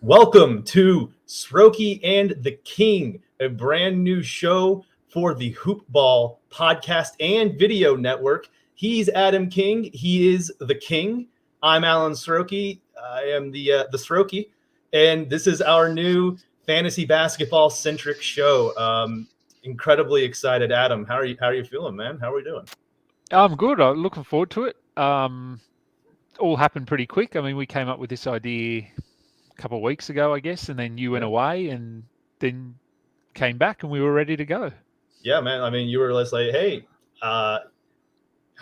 Welcome to Srochi and the King, a brand new show for the Hoopball podcast and video network. He's Adam King. He is the King. I'm Alan Srochi. I am the Srochi, and this is our new fantasy basketball centric show. Incredibly excited, Adam. How are you feeling, man? How are we doing? I'm good. I'm looking forward to it. All happened pretty quick. I mean, we came up with this idea a couple of weeks ago, I guess, and then you went Yeah. away and then came back and we were ready to go. Yeah, man. I mean, you were just like, hey, how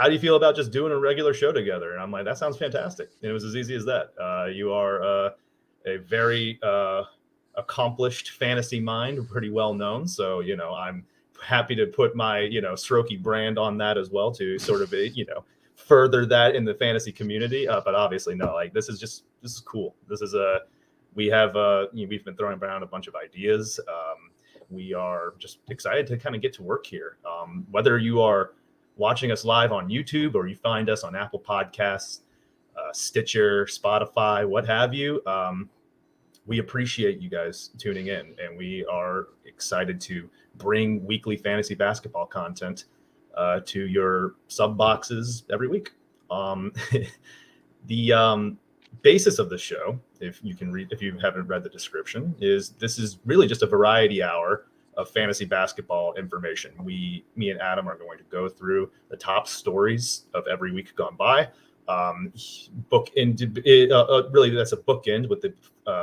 do you feel about just doing a regular show together? And I'm like, that sounds fantastic. And it was as easy as that. You are a very accomplished fantasy mind, pretty well known. So, I'm happy to put my, Sroki brand on that as well to sort of, further that in the fantasy community. But obviously, no, like this is cool. This is we've been throwing around a bunch of ideas. We are just excited to kind of get to work here. Whether you are watching us live on YouTube or you find us on Apple Podcasts, Stitcher, Spotify, what have you, we appreciate you guys tuning in, and we are excited to bring weekly fantasy basketball content to your sub boxes every week. The basis of the show, if you haven't read the description, is this is really just a variety hour of fantasy basketball information. Me and Adam are going to go through the top stories of every week gone by. Really, that's a bookend with the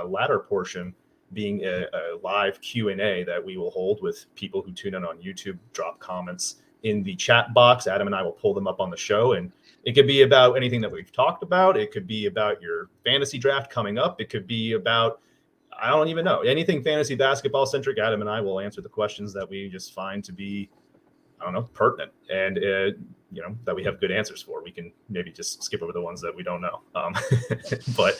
latter portion being a live Q&A that we will hold with people who tune in on YouTube, drop comments in the chat box. Adam and I will pull them up on the show, and it could be about anything that we've talked about. It could be about your fantasy draft coming up. It could be about, I don't even know, anything fantasy basketball centric. Adam and I will answer the questions that we just find to be, I don't know, pertinent and, that we have good answers for. We can maybe just skip over the ones that we don't know. But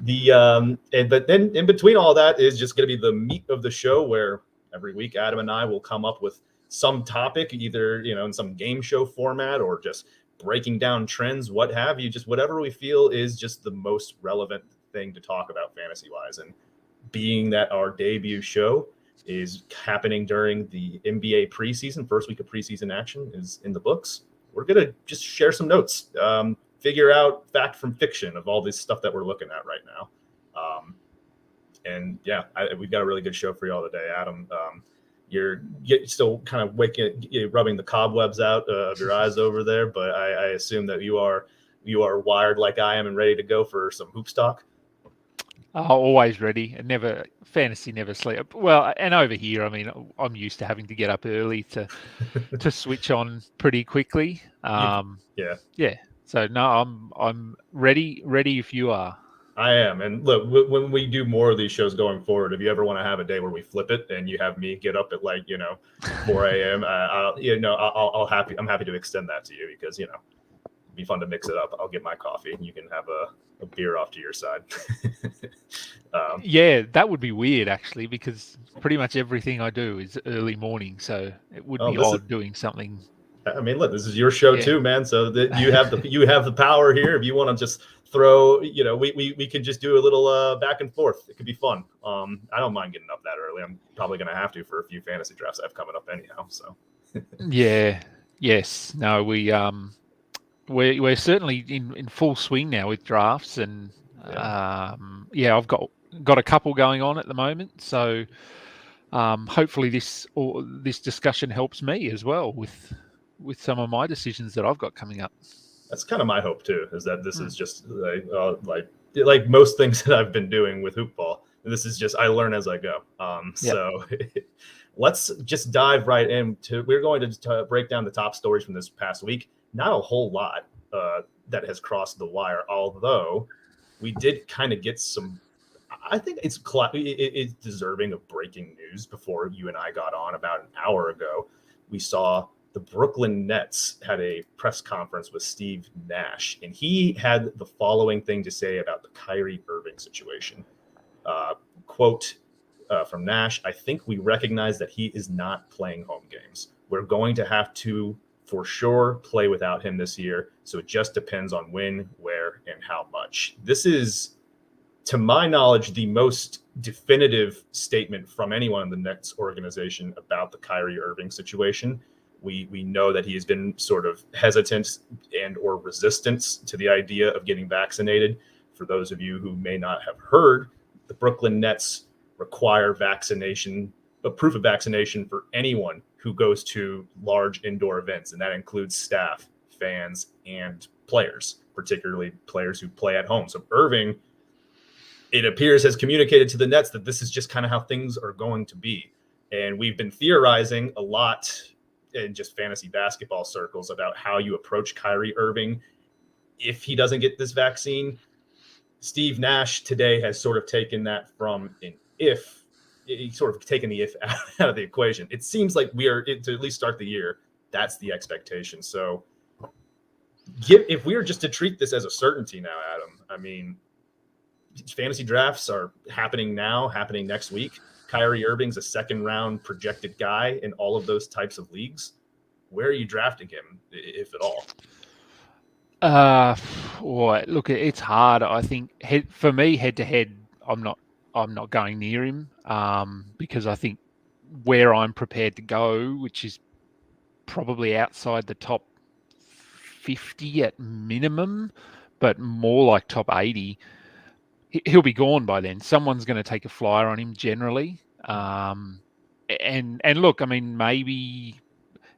then in between all that is just going to be the meat of the show, where every week Adam and I will come up with some topic, either, in some game show format or just breaking down trends, what have you, just whatever we feel is just the most relevant thing to talk about fantasy wise. And being that our debut show is happening during the NBA preseason, first week of preseason action is in the books, we're going to just share some notes, figure out fact from fiction of all this stuff that we're looking at right now. We've got a really good show for you all today. Adam, you're still kind of rubbing the cobwebs out of your eyes over there, but I assume that you are wired like I am and ready to go for some hoops talk. Always ready, and fantasy never sleep. Well, and over here, I mean, I'm used to having to get up early to switch on pretty quickly. Yeah. So no, I'm ready if you are. I am. And look, when we do more of these shows going forward, if you ever want to have a day where we flip it and you have me get up at 4 a.m., I'm happy to extend that to you, because, it'd be fun to mix it up. I'll get my coffee and you can have a beer off to your side. Yeah, that would be weird actually, because pretty much everything I do is early morning. So it would be odd doing something. I mean, look, this is your show too, man. So that you have the power here. If you want to just throw, we can just do a little back and forth. It could be fun. I don't mind getting up that early. I'm probably going to have to for a few fantasy drafts I have coming up anyhow. So yeah, yes, no, we're certainly in full swing now with drafts, and I've got a couple going on at the moment. So hopefully this discussion helps me as well with some of my decisions that I've got coming up. That's kind of my hope too, is that this is just like most things that I've been doing with hoopball. This is just, I learn as I go. So let's just dive right into, we're going to break down the top stories from this past week. Not a whole lot that has crossed the wire, although we did kind of get some, I think it's deserving of breaking news. Before you and I got on about an hour ago, we saw the Brooklyn Nets had a press conference with Steve Nash, and he had the following thing to say about the Kyrie Irving situation. Quote from Nash: "I think we recognize that he is not playing home games. We're going to have to, for sure, play without him this year. So it just depends on when, where, and how much." This is to my knowledge, the most definitive statement from anyone in the Nets organization about the Kyrie Irving situation. We know that he has been sort of hesitant and or resistant to the idea of getting vaccinated. For those of you who may not have heard, the Brooklyn Nets require vaccination, a proof of vaccination for anyone who goes to large indoor events, and that includes staff, fans, and players, particularly players who play at home. So Irving, it appears, has communicated to the Nets that this is just kind of how things are going to be. And we've been theorizing a lot in just fantasy basketball circles about how you approach Kyrie Irving if he doesn't get this vaccine. Steve Nash today has sort of taken that from an if, he's sort of taken the if out of the equation. It seems like we are, to at least start the year, that's the expectation. So if we were just to treat this as a certainty now, Adam, I mean, fantasy drafts are happening now, happening next week. Kyrie Irving's a second-round projected guy in all of those types of leagues. Where are you drafting him, if at all? Look, it's hard. I think for me, head-to-head, I'm not going near him because I think where I'm prepared to go, which is probably outside the top 50 at minimum, but more like top 80, he'll be gone by then. Someone's going to take a flyer on him generally. And look, I mean, maybe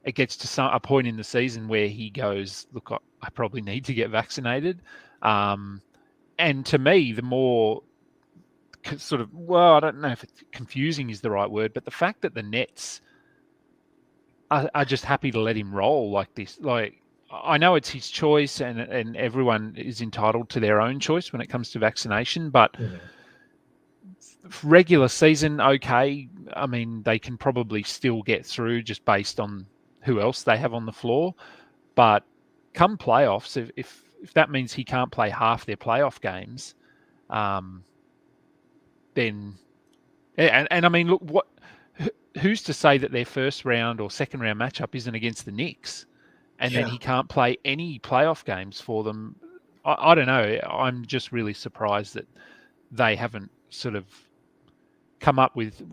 it gets to a point in the season where he goes, look, I probably need to get vaccinated. And to me, the more sort of, well, I don't know if it's confusing is the right word, but the fact that the Nets are just happy to let him roll like this, like, I know it's his choice and everyone is entitled to their own choice when it comes to vaccination, but regular season, okay. I mean, they can probably still get through just based on who else they have on the floor. But come playoffs, if that means he can't play half their playoff games, then, and I mean, look, who's to say that their first round or second round matchup isn't against the Knicks? And then he can't play any playoff games for them. I don't know. I'm just really surprised that they haven't sort of come up with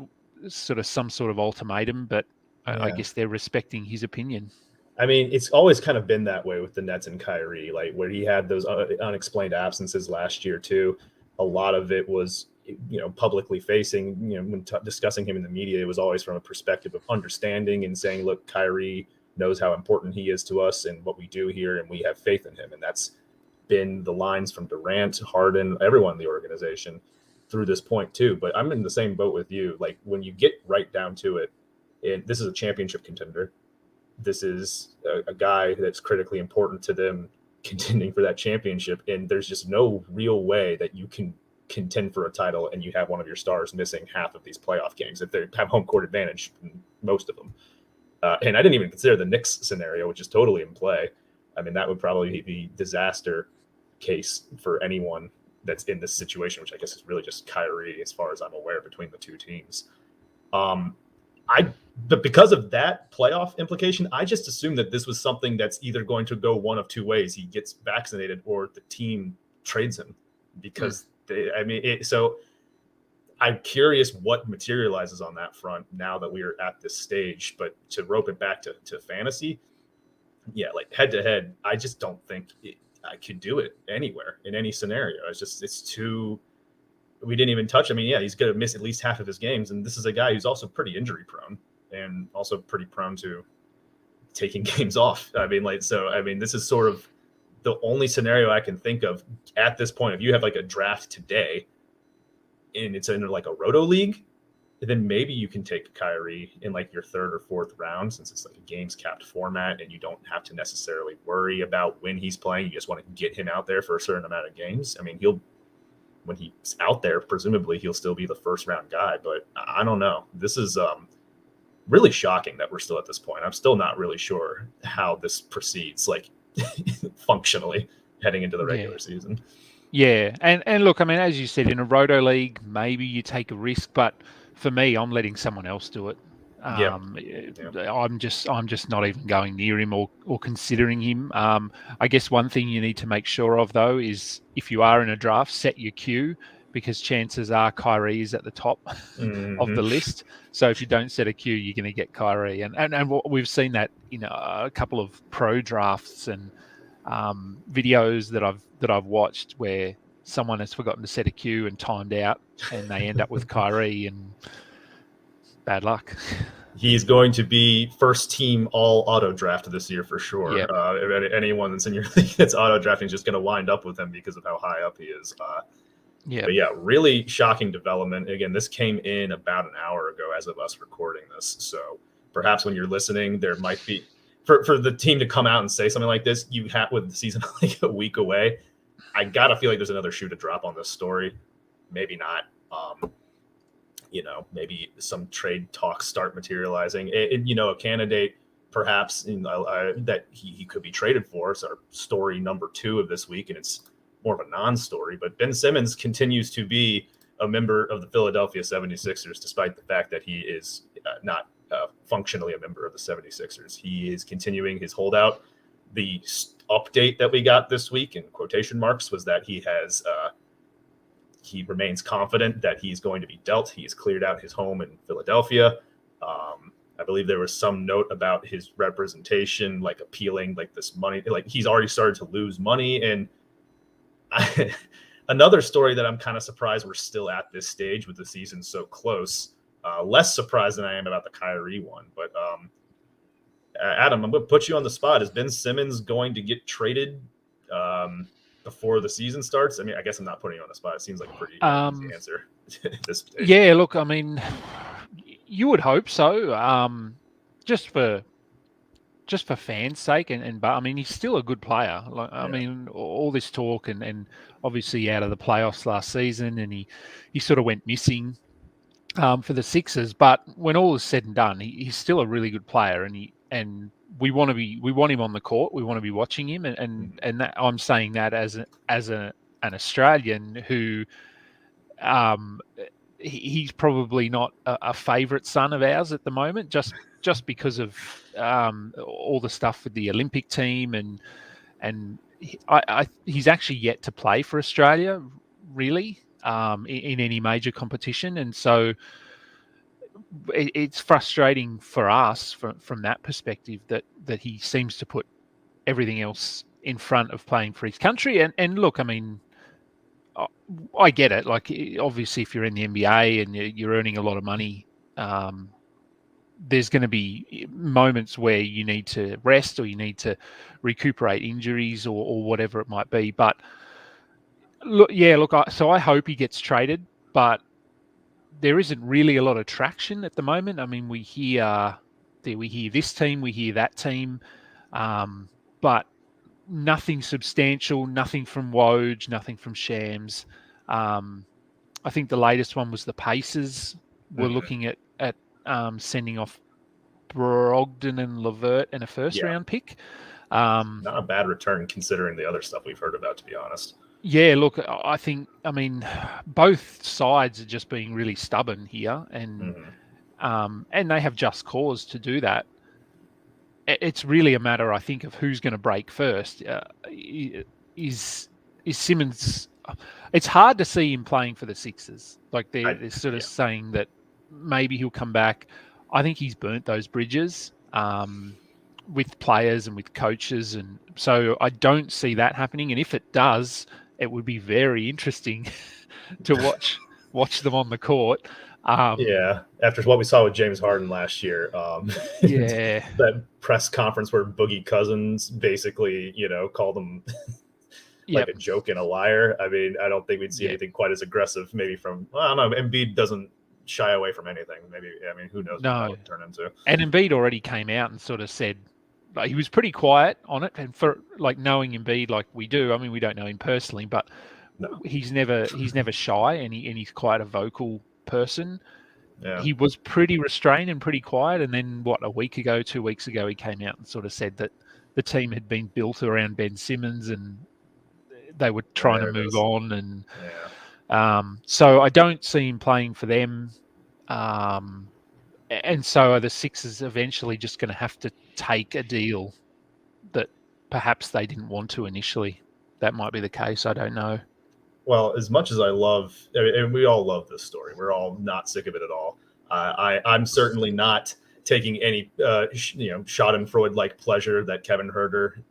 sort of some sort of ultimatum, but I guess they're respecting his opinion. I mean, it's always kind of been that way with the Nets and Kyrie, like where he had those unexplained absences last year too. A lot of it was, publicly facing, when discussing him in the media, it was always from a perspective of understanding and saying, look, Kyrie knows how important he is to us and what we do here, and we have faith in him. And that's been the lines from Durant, Harden, everyone in the organization through this point too. But I'm in the same boat with you. Like when you get right down to it, and this is a championship contender. This is a guy that's critically important to them contending for that championship. And there's just no real way that you can contend for a title and you have one of your stars missing half of these playoff games if they have home court advantage, most of them. And I didn't even consider the Knicks scenario, which is totally in play. I mean, that would probably be disaster case for anyone that's in this situation, which I guess is really just Kyrie, as far as I'm aware, between the two teams. But because of that playoff implication, I just assumed that this was something that's either going to go one of two ways. He gets vaccinated or the team trades him because so I'm curious what materializes on that front now that we are at this stage. But to rope it back to fantasy, like head to head, I just don't think I could do it anywhere in any scenario. It's too. We didn't even touch. I mean, he's going to miss at least half of his games, and this is a guy who's also pretty injury prone and also pretty prone to taking games off. I mean, this is sort of the only scenario I can think of at this point. If you have like a draft today and it's in like a roto league, then maybe you can take Kyrie in like your third or fourth round, since it's like a games capped format and you don't have to necessarily worry about when he's playing. You just want to get him out there for a certain amount of games. I mean, when he's out there, presumably he'll still be the first round guy, but I don't know. This is really shocking that we're still at this point. I'm still not really sure how this proceeds, like functionally heading into the regular season. Yeah. And look, I mean, as you said, in a roto league, maybe you take a risk, but for me, I'm letting someone else do it. I'm just not even going near him or considering him. I guess one thing you need to make sure of though is if you are in a draft, set your queue, because chances are Kyrie is at the top of the list. So if you don't set a queue, you're going to get Kyrie. And we've seen that in a couple of pro drafts and videos that I've watched where someone has forgotten to set a queue and timed out, and they end up with Kyrie, and bad luck. He's going to be first team all auto draft this year for sure. Yep. If anyone that's in your league that's auto drafting is just going to wind up with him because of how high up he is. But yeah, really shocking development. Again, this came in about an hour ago as of us recording this. So perhaps when you're listening, there might be for the team to come out and say something like this, you have with the season like a week away. I gotta feel like there's another shoe to drop on this story. Maybe not. Maybe some trade talks start materializing. A candidate perhaps that he could be traded for. It's our story number 2 of this week, and it's more of a non-story. But Ben Simmons continues to be a member of the Philadelphia 76ers, despite the fact that he is not functionally a member of the 76ers. He is continuing his holdout. The update that we got this week, in quotation marks, was that he remains confident that he's going to be dealt. He's cleared out his home in Philadelphia. I believe there was some note about his representation, like appealing, like this money, like he's already started to lose money. And another story that I'm kind of surprised we're still at this stage with the season so close. Less surprised than I am about the Kyrie one. But Adam, I'm going to put you on the spot. Is Ben Simmons going to get traded before the season starts? I mean, I guess I'm not putting you on the spot. It seems like a pretty easy answer at this stage. Yeah, look, I mean, you would hope so. Just for fans' sake, but I mean, he's still a good player. Like, I mean, all this talk and obviously out of the playoffs last season, and he sort of went missing for the Sixers. But when all is said and done, he's still a really good player, and we want him on the court. We want to be watching him, and that, I'm saying that as an Australian who, he's probably not a favourite son of ours at the moment, just because of all the stuff with the Olympic team, and he's actually yet to play for Australia, really, in any major competition, and so it's frustrating for us from that perspective that he seems to put everything else in front of playing for his country. And look, I mean, I get it. Like, obviously, if you're in the NBA and you're earning a lot of money, there's going to be moments where you need to rest or you need to recuperate injuries or whatever it might be. But so I hope he gets traded, but there isn't really a lot of traction at the moment. I mean, we hear this team, we hear that team, but nothing substantial, nothing from Woj, nothing from Shams. I think the latest one was the Pacers were looking at sending off Brogdon and Levert and a first-round pick. Not a bad return considering the other stuff we've heard about, to be honest. Yeah, look, I mean, both sides are just being really stubborn here, and they have just cause to do that. It's really a matter, I think, of who's going to break first. Is Simmons? It's hard to see him playing for the Sixers. Like they're sort of saying that maybe he'll come back. I think he's burnt those bridges with players and with coaches, and so I don't see that happening. And if it does, it would be very interesting to watch them on the court. After what we saw with James Harden last year, that press conference where Boogie Cousins basically, called him like a joke and a liar. I mean, I don't think we'd see anything quite as aggressive. Maybe from, I don't know, Embiid doesn't shy away from anything. Maybe, I mean, who knows what that would turn into. And Embiid already came out and sort of said, like, he was pretty quiet on it, and for like knowing Embiid like we do, I mean, we don't know him personally, but he's never shy, and he's quite a vocal person. Yeah. He was pretty restrained and pretty quiet, and then 2 weeks ago, he came out and sort of said that the team had been built around Ben Simmons and they were trying to move on, and so I don't see him playing for them. And so are the Sixers eventually just going to have to take a deal that perhaps they didn't want to initially? That might be the case. I don't know. Well, as much as I love, and we all love this story, we're all not sick of it at all. I'm certainly not taking any, Schadenfreude like pleasure that Kevin Herter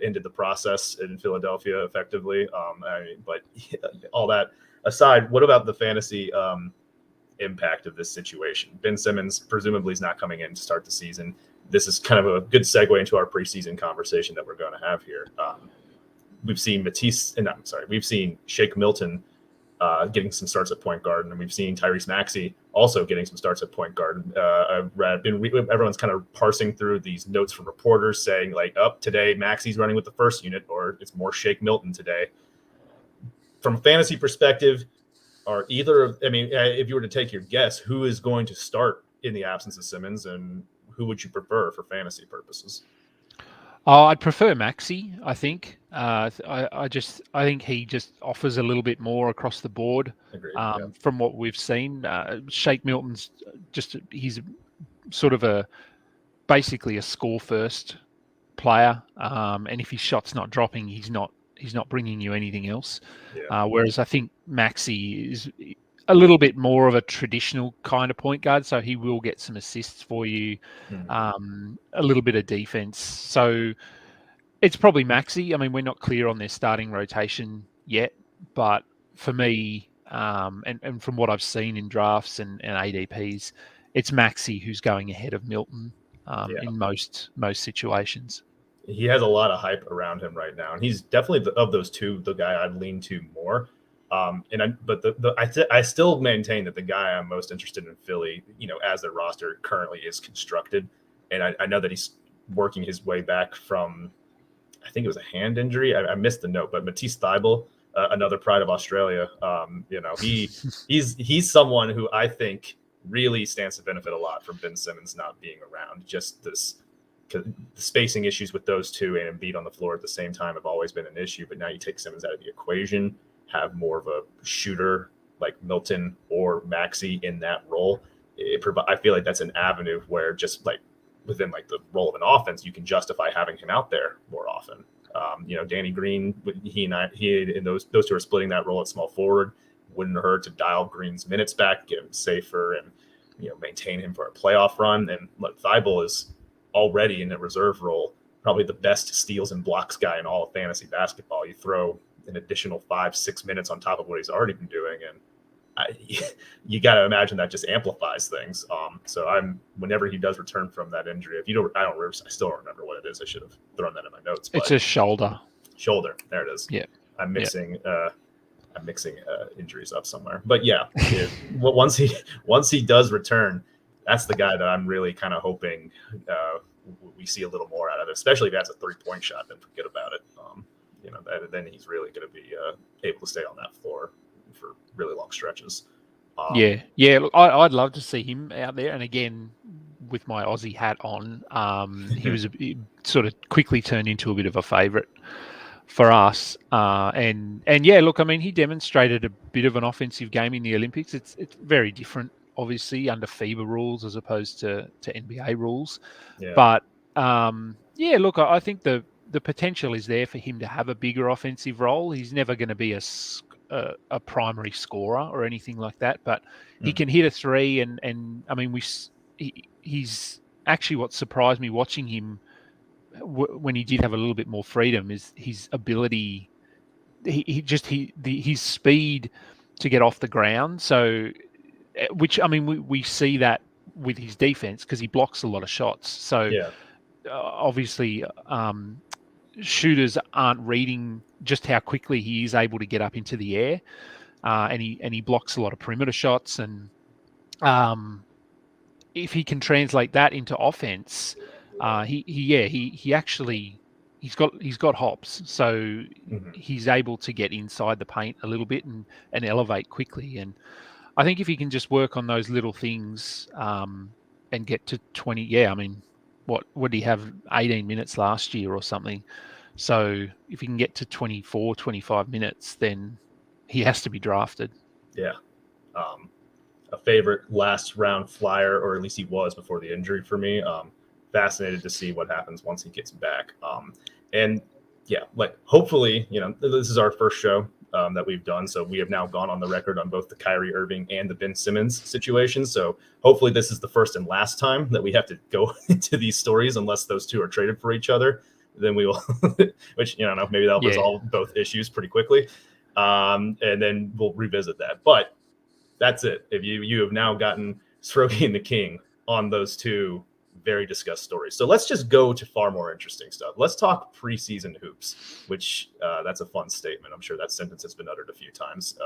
ended the process in Philadelphia effectively. But all that aside, what about the fantasy impact of this situation? Ben Simmons presumably is not coming in to start the season. This is kind of a good segue into our preseason conversation that we're going to have here. We've seen we've seen Shake Milton getting some starts at point guard, and we've seen Tyrese Maxey also getting some starts at point guard. Everyone's kind of parsing through these notes from reporters saying like, today Maxey's running with the first unit, or it's more Shake Milton today. From a fantasy perspective, if you were to take your guess, who is going to start in the absence of Simmons, and who would you prefer for fantasy purposes? Oh, I'd prefer Maxey. I think. I think he just offers a little bit more across the board. Agreed, from what we've seen. Shake Milton's he's sort of basically a score first player, and if his shot's not dropping, he's not bringing you anything else. Yeah. Whereas I think Maxey is a little bit more of a traditional kind of point guard, so he will get some assists for you, a little bit of defense. So it's probably Maxey. I mean, we're not clear on their starting rotation yet, but for me, and from what I've seen in drafts and ADPs, it's Maxey who's going ahead of Milton in most situations. He has a lot of hype around him right now, and he's definitely of those two the guy I'd lean to more. I still maintain that the guy I'm most interested in Philly, as their roster currently is constructed, and I know that he's working his way back from, I think it was a hand injury. I missed the note, but Matisse Thybulle, another pride of Australia, he's someone who I think really stands to benefit a lot from Ben Simmons not being around. Just the spacing issues with those two and Embiid on the floor at the same time have always been an issue, but now you take Simmons out of the equation, have more of a shooter like Milton or Maxey in that role. I feel like that's an avenue where just like within like the role of an offense, you can justify having him out there more often. Danny Green, he and those two are splitting that role at small forward. Wouldn't hurt to dial Green's minutes back, get him safer, and maintain him for a playoff run. And look, Thybulle is already in a reserve role, probably the best steals and blocks guy in all of fantasy basketball. You throw an additional 5-6 minutes on top of what he's already been doing, and you got to imagine that just amplifies things. So whenever he does return from that injury, I still don't remember what it is. I should have thrown that in my notes. It's a shoulder. There it is. Yeah. I'm mixing injuries up somewhere, but once he does return, that's the guy that I'm really kind of hoping we see a little more out of, especially if he has a 3-point shot. Then forget about it. Then he's really going to be able to stay on that floor for really long stretches. Look, I'd love to see him out there. And again, with my Aussie hat on, he sort of quickly turned into a bit of a favourite for us. Look, I mean, he demonstrated a bit of an offensive game in the Olympics. It's very different, obviously, under FIBA rules as opposed to NBA rules. Yeah. But look, I think the potential is there for him to have a bigger offensive role. He's never going to be a primary scorer or anything like that, but he can hit a three. And I mean, he's actually, what surprised me watching him when he did have a little bit more freedom is his ability. His speed to get off the ground. So, which, I mean, we see that with his defense because he blocks a lot of shots. So obviously, shooters aren't reading just how quickly he is able to get up into the air, and he blocks a lot of perimeter shots. And if he can translate that into offense, he's got hops, so he's able to get inside the paint a little bit and elevate quickly. And I think if he can just work on those little things and get to 20, I mean, what did he have, 18 minutes last year or something? So if he can get to 24, 25 minutes, then he has to be drafted. Yeah. A favorite last round flyer, or at least he was before the injury for me. Fascinated to see what happens once he gets back. Hopefully, this is our first show that we've done. So we have now gone on the record on both the Kyrie Irving and the Ben Simmons situation. So hopefully this is the first and last time that we have to go into these stories, unless those two are traded for each other. Then we will, which, you know, maybe that'll resolve both issues pretty quickly. And then we'll revisit that. But that's it. If you have now gotten Srochi and the King on those two very discussed stories. So let's just go to far more interesting stuff. Let's talk preseason hoops, which that's a fun statement. I'm sure that sentence has been uttered a few times.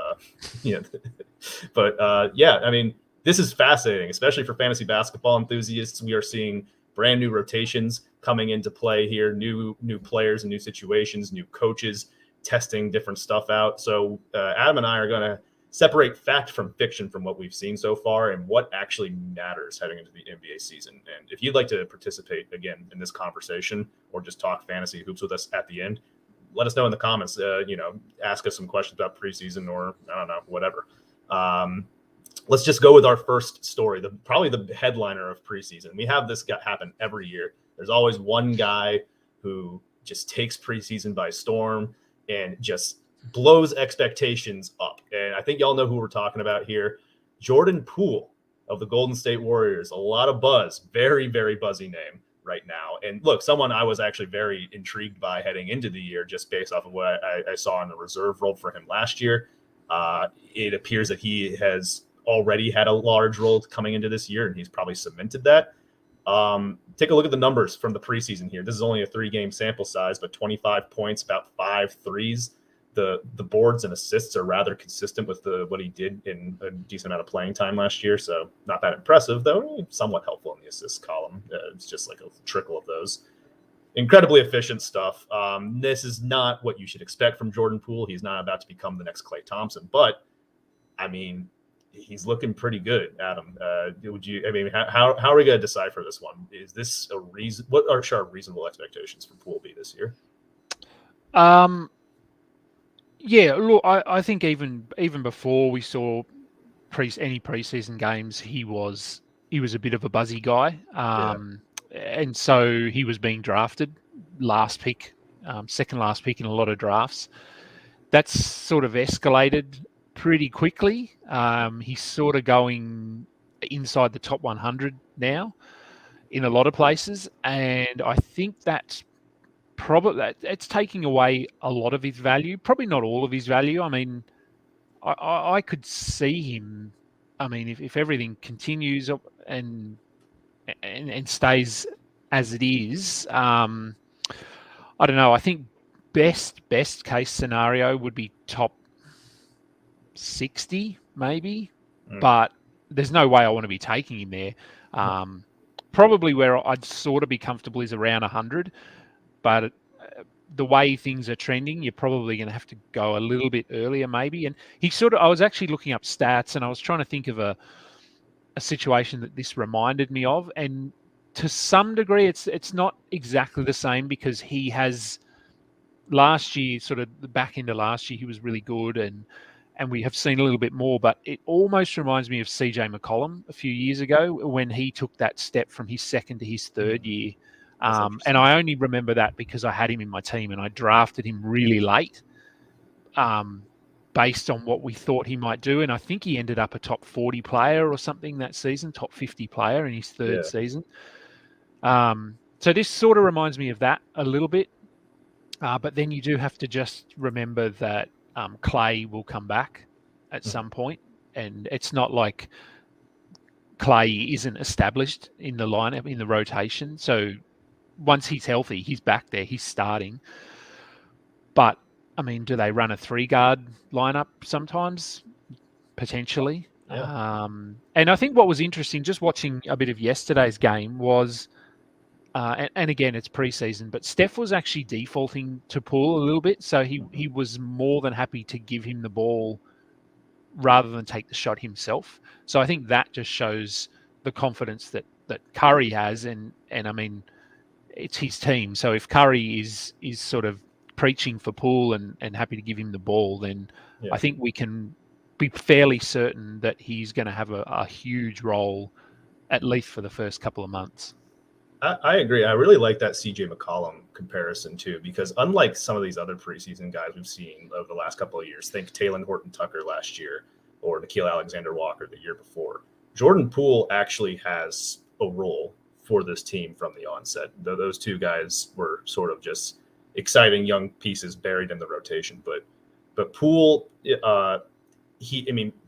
But I mean, this is fascinating, especially for fantasy basketball enthusiasts. We are seeing brand new rotations coming into play here, new players and new situations, new coaches testing different stuff out. So Adam and I are going to separate fact from fiction from what we've seen so far and what actually matters heading into the NBA season. And if you'd like to participate again in this conversation or just talk fantasy hoops with us at the end, let us know in the comments. Ask us some questions about preseason or I don't know, whatever. Let's just go with our first story, probably the headliner of preseason. We have this happen every year. There's always one guy who just takes preseason by storm and just blows expectations up. And I think y'all know who we're talking about here. Jordan Poole of the Golden State Warriors. A lot of buzz. Very, very buzzy name right now. And look, someone I was actually very intrigued by heading into the year just based off of what I saw in the reserve role for him last year. It appears that he has already had a large role coming into this year, and he's probably cemented that. Take a look at the numbers from the preseason here. This is only a 3-game sample size, but 25 points, about 5 threes. The boards and assists are rather consistent with what he did in a decent amount of playing time last year. So not that impressive, though somewhat helpful in the assist column. It's just like a trickle of those. Incredibly efficient stuff. This is not what you should expect from Jordan Poole. He's not about to become the next Klay Thompson, but I mean, he's looking pretty good. Adam, how are we going to decipher this one? Is this a reason? What are our reasonable expectations for Poole be this year? Yeah, look, I think even before we saw any preseason games, he was a bit of a buzzy guy, and so he was being drafted last pick, second last pick in a lot of drafts. That's sort of escalated pretty quickly. He's sort of going inside the top 100 now in a lot of places, and I think that's probably it's taking away a lot of his value. Probably not all of his value. I mean, I could see him. I mean, if everything continues and stays as it is, I don't know. I think best case scenario would be top 60 maybe, but there's no way I want to be taking him there. Probably where I'd sort of be comfortable is around 100. But the way things are trending, you're probably going to have to go a little bit earlier, maybe. And I was actually looking up stats, and I was trying to think of a situation that this reminded me of. And to some degree, it's not exactly the same because he has last year, sort of the back end of last year, he was really good, and we have seen a little bit more. But it almost reminds me of CJ McCollum a few years ago when he took that step from his second to his third year. And I only remember that because I had him in my team and I drafted him really late based on what we thought he might do. And I think he ended up a top 40 player or something that season, top 50 player in his third season. So this sort of reminds me of that a little bit. But then you do have to just remember that Klay will come back at some point. And it's not like Klay isn't established in the lineup, in the rotation. So once he's healthy, he's back there, he's starting. But, I mean, do they run a 3-guard lineup sometimes? Potentially. Yeah. And I think what was interesting, just watching a bit of yesterday's game was, and again, it's preseason, but Steph was actually defaulting to Poole a little bit. So he was more than happy to give him the ball rather than take the shot himself. So I think that just shows the confidence that Curry has. And I mean, it's his team. So if Curry is sort of preaching for Poole and happy to give him the ball, then I think we can be fairly certain that he's going to have a huge role, at least for the first couple of months. I agree. I really like that CJ McCollum comparison too, because unlike some of these other preseason guys we've seen over the last couple of years, think Taylor Horton Tucker last year or Nickeil Alexander Walker the year before, Jordan Poole actually has a role for this team from the onset. Those two guys were sort of just exciting young pieces buried in the rotation, but Poole,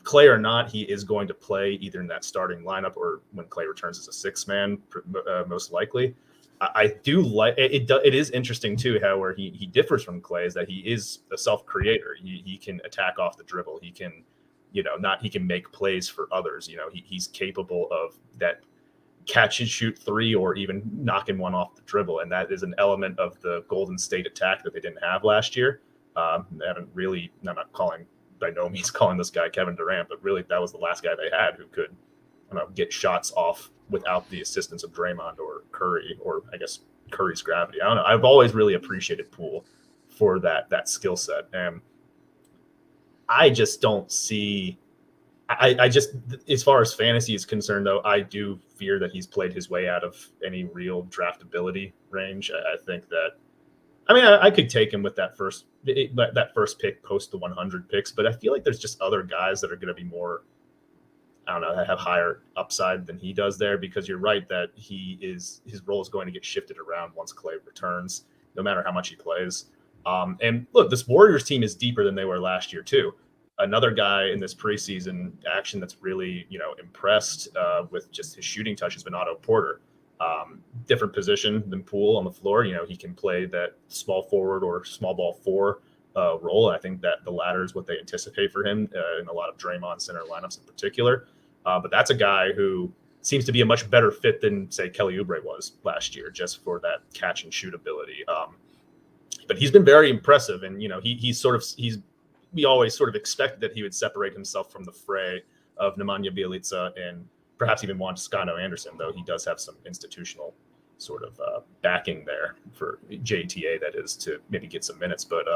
Clay or not, he is going to play either in that starting lineup or when Clay returns as a six man, most likely. I do like it. It is interesting too how where he differs from Clay is that he is a self creator. He can attack off the dribble. He can, he can make plays for others. He's capable of that catch and shoot three or even knocking one off the dribble, and that is an element of the Golden State attack that they didn't have last year. They haven't really. I'm not by no means calling this guy Kevin Durant, but really that was the last guy they had who could get shots off without the assistance of Draymond or Curry, or I guess Curry's gravity. I don't know. I've always really appreciated Poole for that skill set. And I just don't see I just, as far as fantasy is concerned, though, I do fear that he's played his way out of any real draftability range. I think that, I could take him with that first pick post the 100 picks, but I feel like there's just other guys that are going to be more, that have higher upside than he does there, because you're right that his role is going to get shifted around once Clay returns, no matter how much he plays. And look, this Warriors team is deeper than they were last year too. Another guy in this preseason action that's really, impressed with just his shooting touch has been Otto Porter. Different position than Poole on the floor. He can play that small forward or small ball four role. I think that the latter is what they anticipate for him in a lot of Draymond center lineups in particular. But that's a guy who seems to be a much better fit than, say, Kelly Oubre was last year, just for that catch and shoot ability. But he's been very impressive, and we always sort of expected that he would separate himself from the fray of Nemanja Bjelica and perhaps even Juan Toscano Anderson, though he does have some institutional sort of backing there for JTA, that is, to maybe get some minutes. But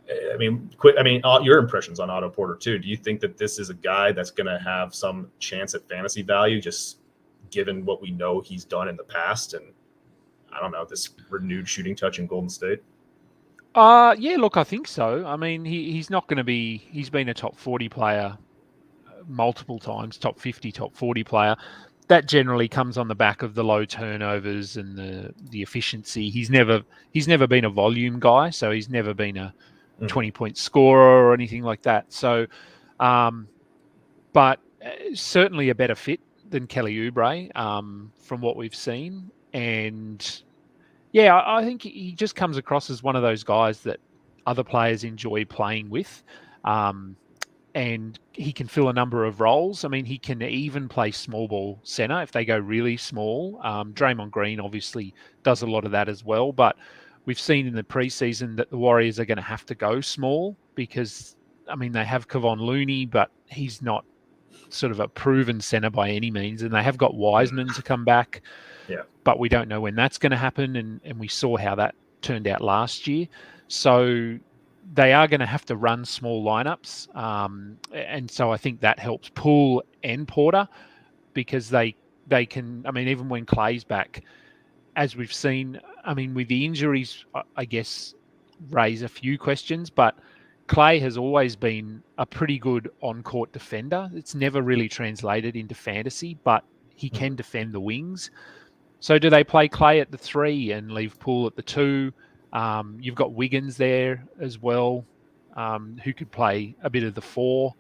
your impressions on Otto Porter too. Do you think that this is a guy that's going to have some chance at fantasy value, just given what we know he's done in the past, and this renewed shooting touch in Golden State? Yeah, look, I think so. He's not going to be. He's been a top 40 player multiple times, top 50, top 40 player. That generally comes on the back of the low turnovers and the efficiency. He's never been a volume guy, so he's never been a 20-point scorer or anything like that. So, but certainly a better fit than Kelly Oubre from what we've seen. And yeah, I think he just comes across as one of those guys that other players enjoy playing with. And he can fill a number of roles. He can even play small ball center if they go really small. Draymond Green obviously does a lot of that as well, but we've seen in the preseason that the Warriors are going to have to go small because, they have Kevon Looney, but he's not sort of a proven center by any means. And they have got Wiseman to come back, but we don't know when that's going to happen. And we saw how that turned out last year. So they are going to have to run small lineups. And so I think that helps Poole and Porter, because they can, even when Clay's back, as we've seen, with the injuries, I guess, raise a few questions, but Clay has always been a pretty good on-court defender. It's never really translated into fantasy, but he can defend the wings. So do they play Clay at the 3 and leave Poole at the 2? You've got Wiggins there as well, who could play a bit of the 4,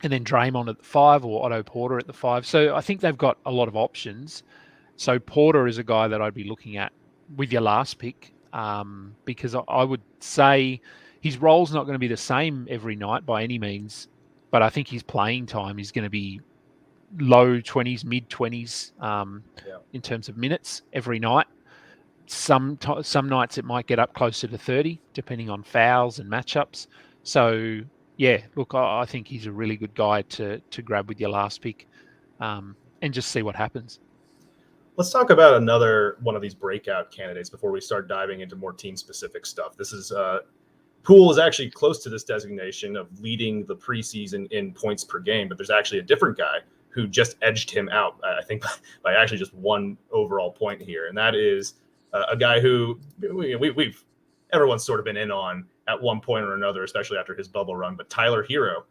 and then Draymond at the 5 or Otto Porter at the 5. So I think they've got a lot of options. So Porter is a guy that I'd be looking at with your last pick, because I would say his role's not going to be the same every night by any means, but I think his playing time is going to be low 20s, mid 20s in terms of minutes every night. Some nights it might get up closer to 30, depending on fouls and matchups. So yeah, look, I think he's a really good guy to grab with your last pick, and just see what happens. Let's talk about another one of these breakout candidates before we start diving into more team-specific stuff. This is Poole is actually close to this designation of leading the preseason in points per game, but there's actually a different guy who just edged him out, I think, by actually just one overall point here. And that is a guy who everyone's sort of been in on at one point or another, especially after his bubble run. But Tyler Hero,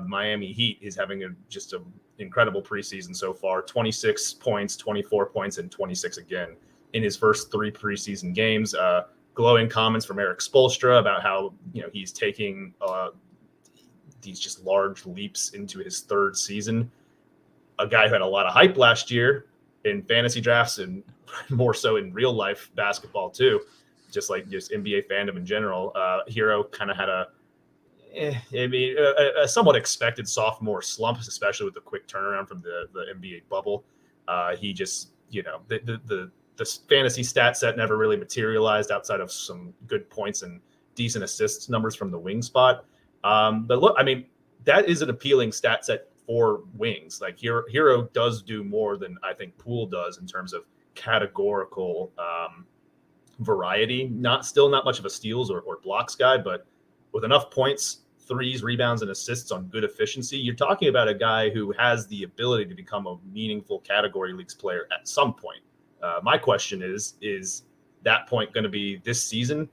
Miami Heat, is having just an incredible preseason so far. 26 points, 24 points, and 26 again in his first 3 preseason games. Glowing comments from Eric Spoelstra about how he's taking these just large leaps into his 3rd season. A guy who had a lot of hype last year in fantasy drafts and more so in real life basketball too, just NBA fandom in general. Hero kind of had a somewhat expected sophomore slump, especially with the quick turnaround from the NBA bubble. He just, the fantasy stat set never really materialized outside of some good points and decent assists numbers from the wing spot. But look, I mean, that is an appealing stat set for wings. Like Hero does do more than I think Poole does in terms of categorical variety. Not much of a steals or blocks guy, but with enough points, threes, rebounds, and assists on good efficiency, you're talking about a guy who has the ability to become a meaningful category leagues player at some point. My question is that point going to be this season?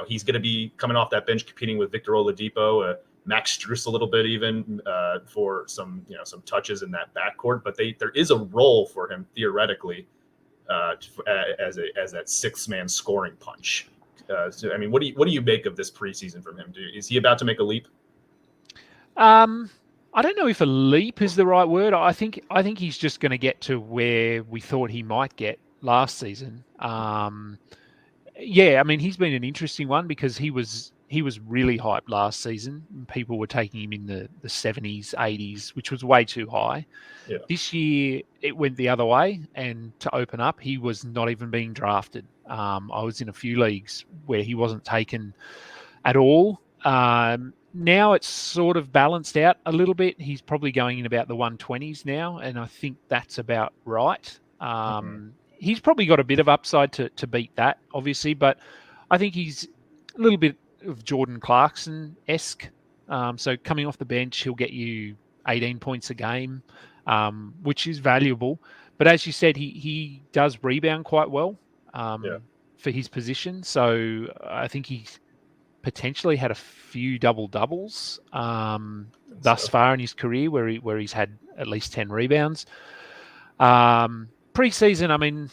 He's going to be coming off that bench competing with Victor Oladipo, Max Strus a little bit even for some touches in that backcourt. But there is a role for him theoretically as that 6-man scoring punch. So, I mean, what do you make of this preseason from him? Is he about to make a leap? I don't know if a leap is the right word. I think he's just going to get to where we thought he might get last season. Yeah, I mean, he's been an interesting one because he was really hyped last season. People were taking him in the 70s, 80s, which was way too high. Yeah. This year, it went the other way. And to open up, he was not even being drafted. I was in a few leagues where he wasn't taken at all. Now it's sort of balanced out a little bit. He's probably going in about the 120s now, and I think that's about right. He's probably got a bit of upside to beat that, obviously, but I think he's a little bit of Jordan Clarkson-esque. So coming off the bench, he'll get you 18 points a game, which is valuable. But as you said, he does rebound quite well for his position. So I think he's potentially had a few double-doubles thus far in his career where he's had at least 10 rebounds. Preseason, I mean,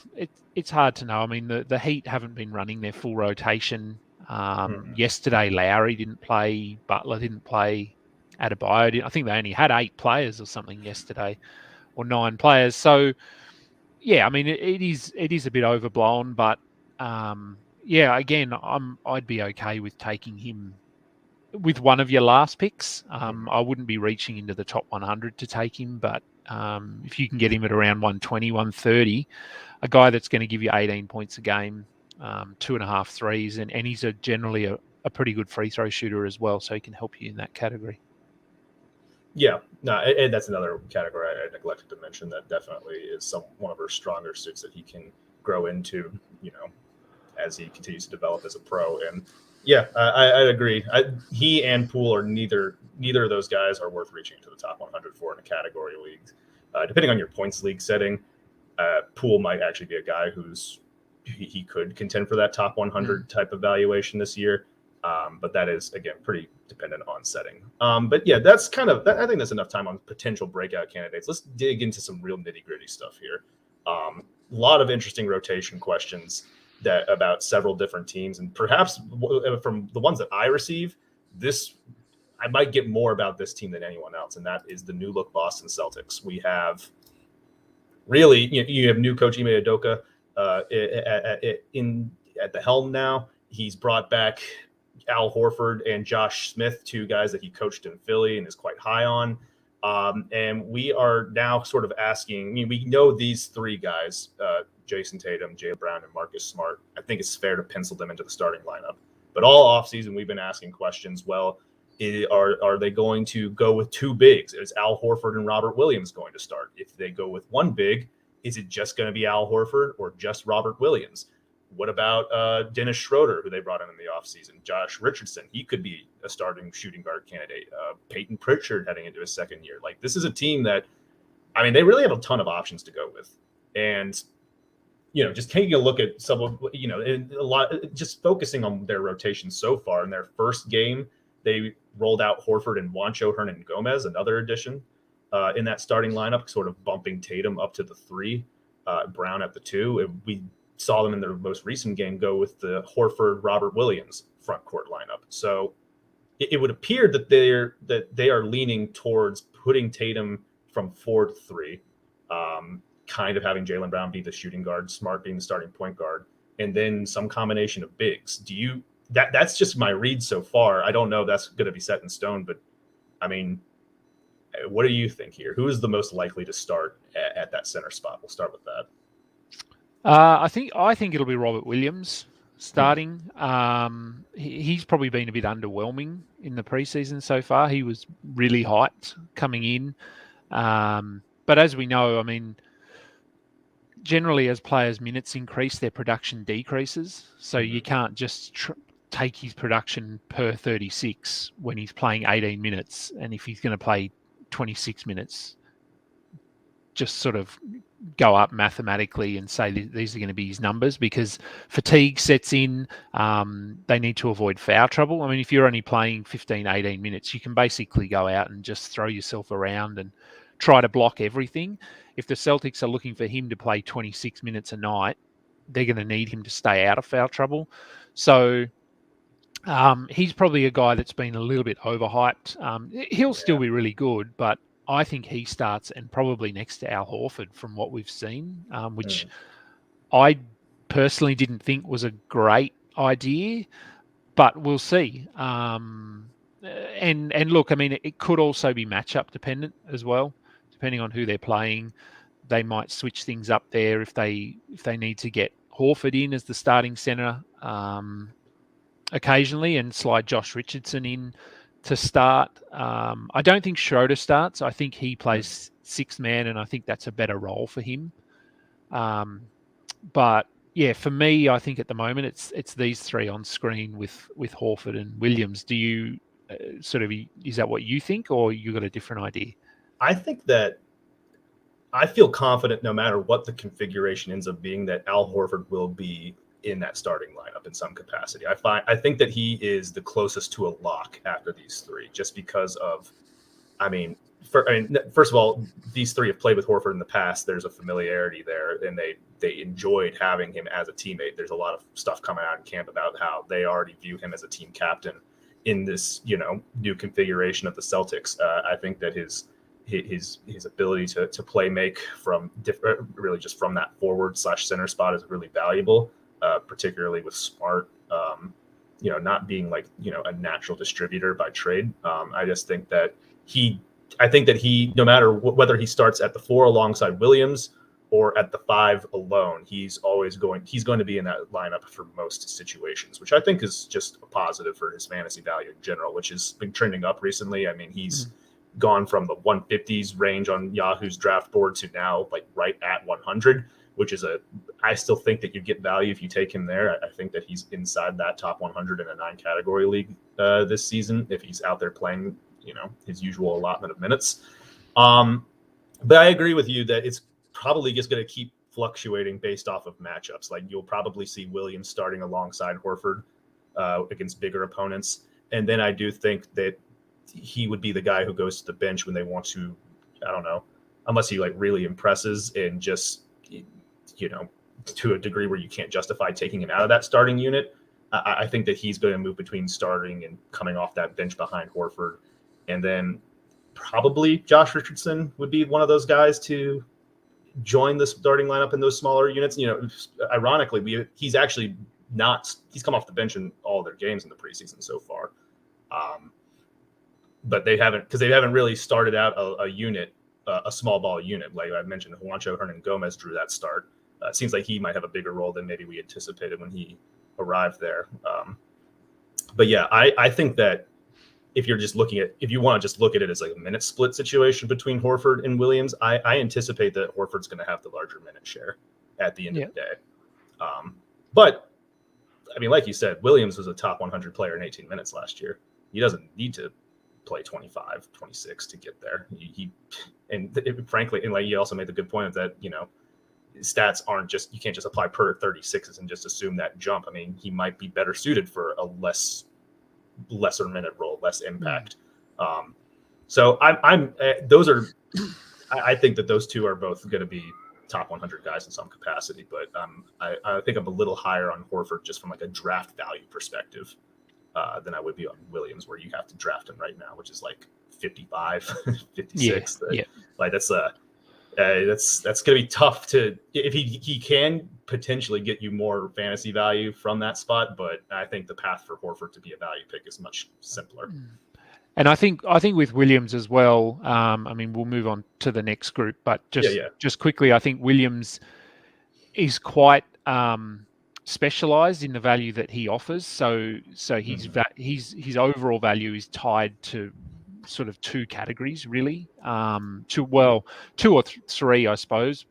it's hard to know. I mean, the Heat haven't been running their full rotation. Yesterday, Lowry didn't play. Butler didn't play. Adebayo didn't. I think they only had 8 players or something yesterday, or 9 players. So, yeah, I mean, it is a bit overblown, but yeah, again, I'd be okay with taking him with one of your last picks. I wouldn't be reaching into the top 100 to take him, but if you can get him at around 120, 130, a guy that's going to give you 18 points a game, 2.5 threes, and he's generally a pretty good free throw shooter as well, so he can help you in that category. Yeah, no, and that's another category I neglected to mention that definitely is one of her stronger suits that he can grow into, as he continues to develop as a pro. And yeah, I agree. He and Poole are neither of those guys are worth reaching to the top 100 for in a category league. Depending on your points league setting, Poole might actually be a guy he could contend for that top 100 type of valuation this year. But that is, again, pretty dependent on setting. But yeah, that's I think that's enough time on potential breakout candidates. Let's dig into some real nitty-gritty stuff here. A lot of interesting rotation questions about several different teams, and perhaps from the ones that I receive, I might get more about this team than anyone else, and that is the new look Boston Celtics. We have really, you have new coach Ime Udoka at the helm now. He's brought back Al Horford and Josh Smith, 2 guys that he coached in Philly and is quite high on. And we are now sort of asking, we know these 3 guys, Jason Tatum, Jaylen Brown, and Marcus Smart. I think it's fair to pencil them into the starting lineup. But all offseason, we've been asking questions. Well, are they going to go with 2 bigs? Is Al Horford and Robert Williams going to start? If they go with 1 big, is it just going to be Al Horford or just Robert Williams? What about Dennis Schroeder, who they brought in the offseason? Josh Richardson, he could be a starting shooting guard candidate. Peyton Pritchard heading into his second year. Like, this is a team that, I mean, they really have a ton of options to go with. And, just taking a look at some of, just focusing on their rotation so far. In their first game, they rolled out Horford and Juancho Hernan-Gomez, another addition in that starting lineup, sort of bumping Tatum up to the 3, Brown at the 2. We saw them in their most recent game go with the Horford, Robert Williams front court lineup. So it would appear that they are leaning towards putting Tatum from 4 to 3, kind of having Jaylen Brown be the shooting guard, Smart being the starting point guard, and then some combination of bigs. That's just my read so far. I don't know if that's going to be set in stone, but I mean, what do you think here? Who is the most likely to start at that center spot? We'll start with that. I think it'll be Robert Williams starting. He's probably been a bit underwhelming in the preseason so far. He was really hyped coming in. But as we know, I mean, generally as players' minutes increase, their production decreases. So you can't just take his production per 36 when he's playing 18 minutes. And if he's going to play 26 minutes, just sort of go up mathematically and say these are going to be his numbers, because fatigue sets in. They need to avoid foul trouble. I mean, if you're only playing 15, 18 minutes, you can basically go out and just throw yourself around and try to block everything. If the Celtics are looking for him to play 26 minutes a night, they're going to need him to stay out of foul trouble. So he's probably a guy that's been a little bit overhyped. He'll still be really good, but I think he starts, and probably next to Al Horford from what we've seen, which I personally didn't think was a great idea, but we'll see. And look, I mean, it could also be matchup dependent as well, depending on who they're playing. They might switch things up there if they need to get Horford in as the starting center occasionally and slide Josh Richardson in to start. I don't think Schroeder starts. I think he plays sixth man, and I think that's a better role for him. But yeah, for me, I think at the moment it's these three on screen with Horford and Williams. Do you is that what you think, or you got a different idea? I think that I feel confident no matter what the configuration ends up being that Al Horford will be in that starting lineup in some capacity. I think that he is the closest to a lock after these three, just because of, first of all, these three have played with Horford in the past. There's a familiarity there, and they enjoyed having him as a teammate. There's a lot of stuff coming out in camp about how they already view him as a team captain in this, new configuration of the Celtics. I think that his ability to play make from really just from that forward / center spot is really valuable. Particularly with Smart, not being a natural distributor by trade. I just think that he, no matter whether he starts at the 4 alongside Williams or at the 5 alone, he's going to be in that lineup for most situations, which I think is just a positive for his fantasy value in general, which has been trending up recently. I mean, he's gone from the 150s range on Yahoo's draft board to now right at 100. Which is I still think that you get value if you take him there. I think that he's inside that top 100 in a 9-category league this season if he's out there playing, his usual allotment of minutes. But I agree with you that it's probably just going to keep fluctuating based off of matchups. Like, you'll probably see Williams starting alongside Horford against bigger opponents. And then I do think that he would be the guy who goes to the bench when they want to, I don't know, unless he really impresses and just, to a degree where you can't justify taking him out of that starting unit. I think that he's going to move between starting and coming off that bench behind Horford. And then probably Josh Richardson would be one of those guys to join the starting lineup in those smaller units. Ironically, he's come off the bench in all their games in the preseason so far. But they haven't really started out a unit, a small ball unit. Like I mentioned, Juancho Hernan-Gomez drew that start. It seems like he might have a bigger role than maybe we anticipated when he arrived there. But yeah, I think that if you want to just look at it as a minute split situation between Horford and Williams, I anticipate that Horford's going to have the larger minute share at the end of the day. But I mean, like you said, Williams was a top 100 player in 18 minutes last year. He doesn't need to play 25, 26 to get there. Frankly, and like you also made the good point of that, stats aren't just, you can't just apply per 36s and just assume that jump. I mean, he might be better suited for a lesser minute role, less impact. So I think that those two are both going to be top 100 guys in some capacity, but I think I'm a little higher on Horford just from like a draft value perspective than I would be on Williams, where you have to draft him right now, which is like 55, 56. Yeah. Like that's going to be tough to, if he can potentially get you more fantasy value from that spot, but I think the path for Horford to be a value pick is much simpler. And I think with Williams as well, I mean, we'll move on to the next group, but just quickly, I think Williams is quite specialized in the value that he offers. So his overall value is tied to sort of two categories, really. Two or three, I suppose.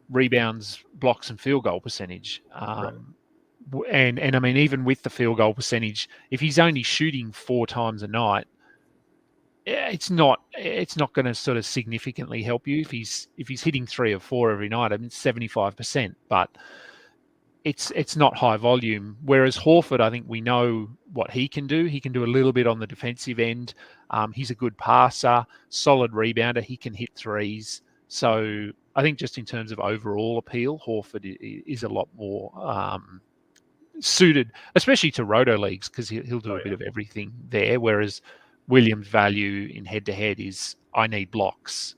Rebounds, blocks, and field goal percentage. Right. And I mean, even with the field goal percentage, if he's only shooting 4 times a night, it's not going to sort of significantly help you. If he's hitting 3 or 4 every night, I mean, 75%, but it's not high volume. Whereas Horford, I think we know what he can do. He can do a little bit on the defensive end. He's a good passer, solid rebounder. He can hit threes. So I think just in terms of overall appeal, Horford is a lot more suited, especially to roto leagues, because he'll do a bit of everything there. Whereas Williams' value in head-to-head is, I need blocks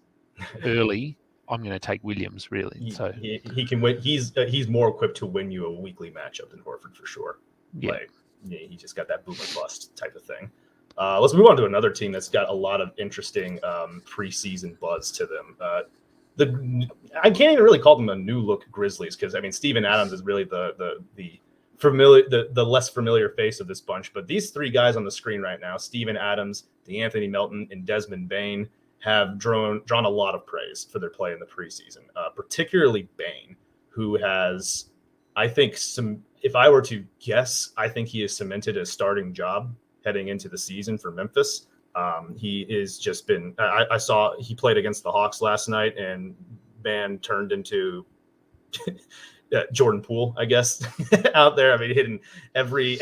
early. I'm going to take Williams, really. So he can win. He's more equipped to win you a weekly matchup than Horford for sure. Yeah. He just got that boom and bust type of thing. Let's move on to another team that's got a lot of interesting preseason buzz to them. I can't even really call them a new look Grizzlies, because I mean Steven Adams is really the less familiar face of this bunch. But these 3 guys on the screen right now, Steven Adams, DeAnthony Melton, and Desmond Bane, have drawn a lot of praise for their play in the preseason, particularly Bane, who has, I think, if I were to guess, I think he has cemented a starting job heading into the season for Memphis. He is just been, I saw he played against the Hawks last night, and man turned into Jordan Poole, I guess, out there. I mean, hitting every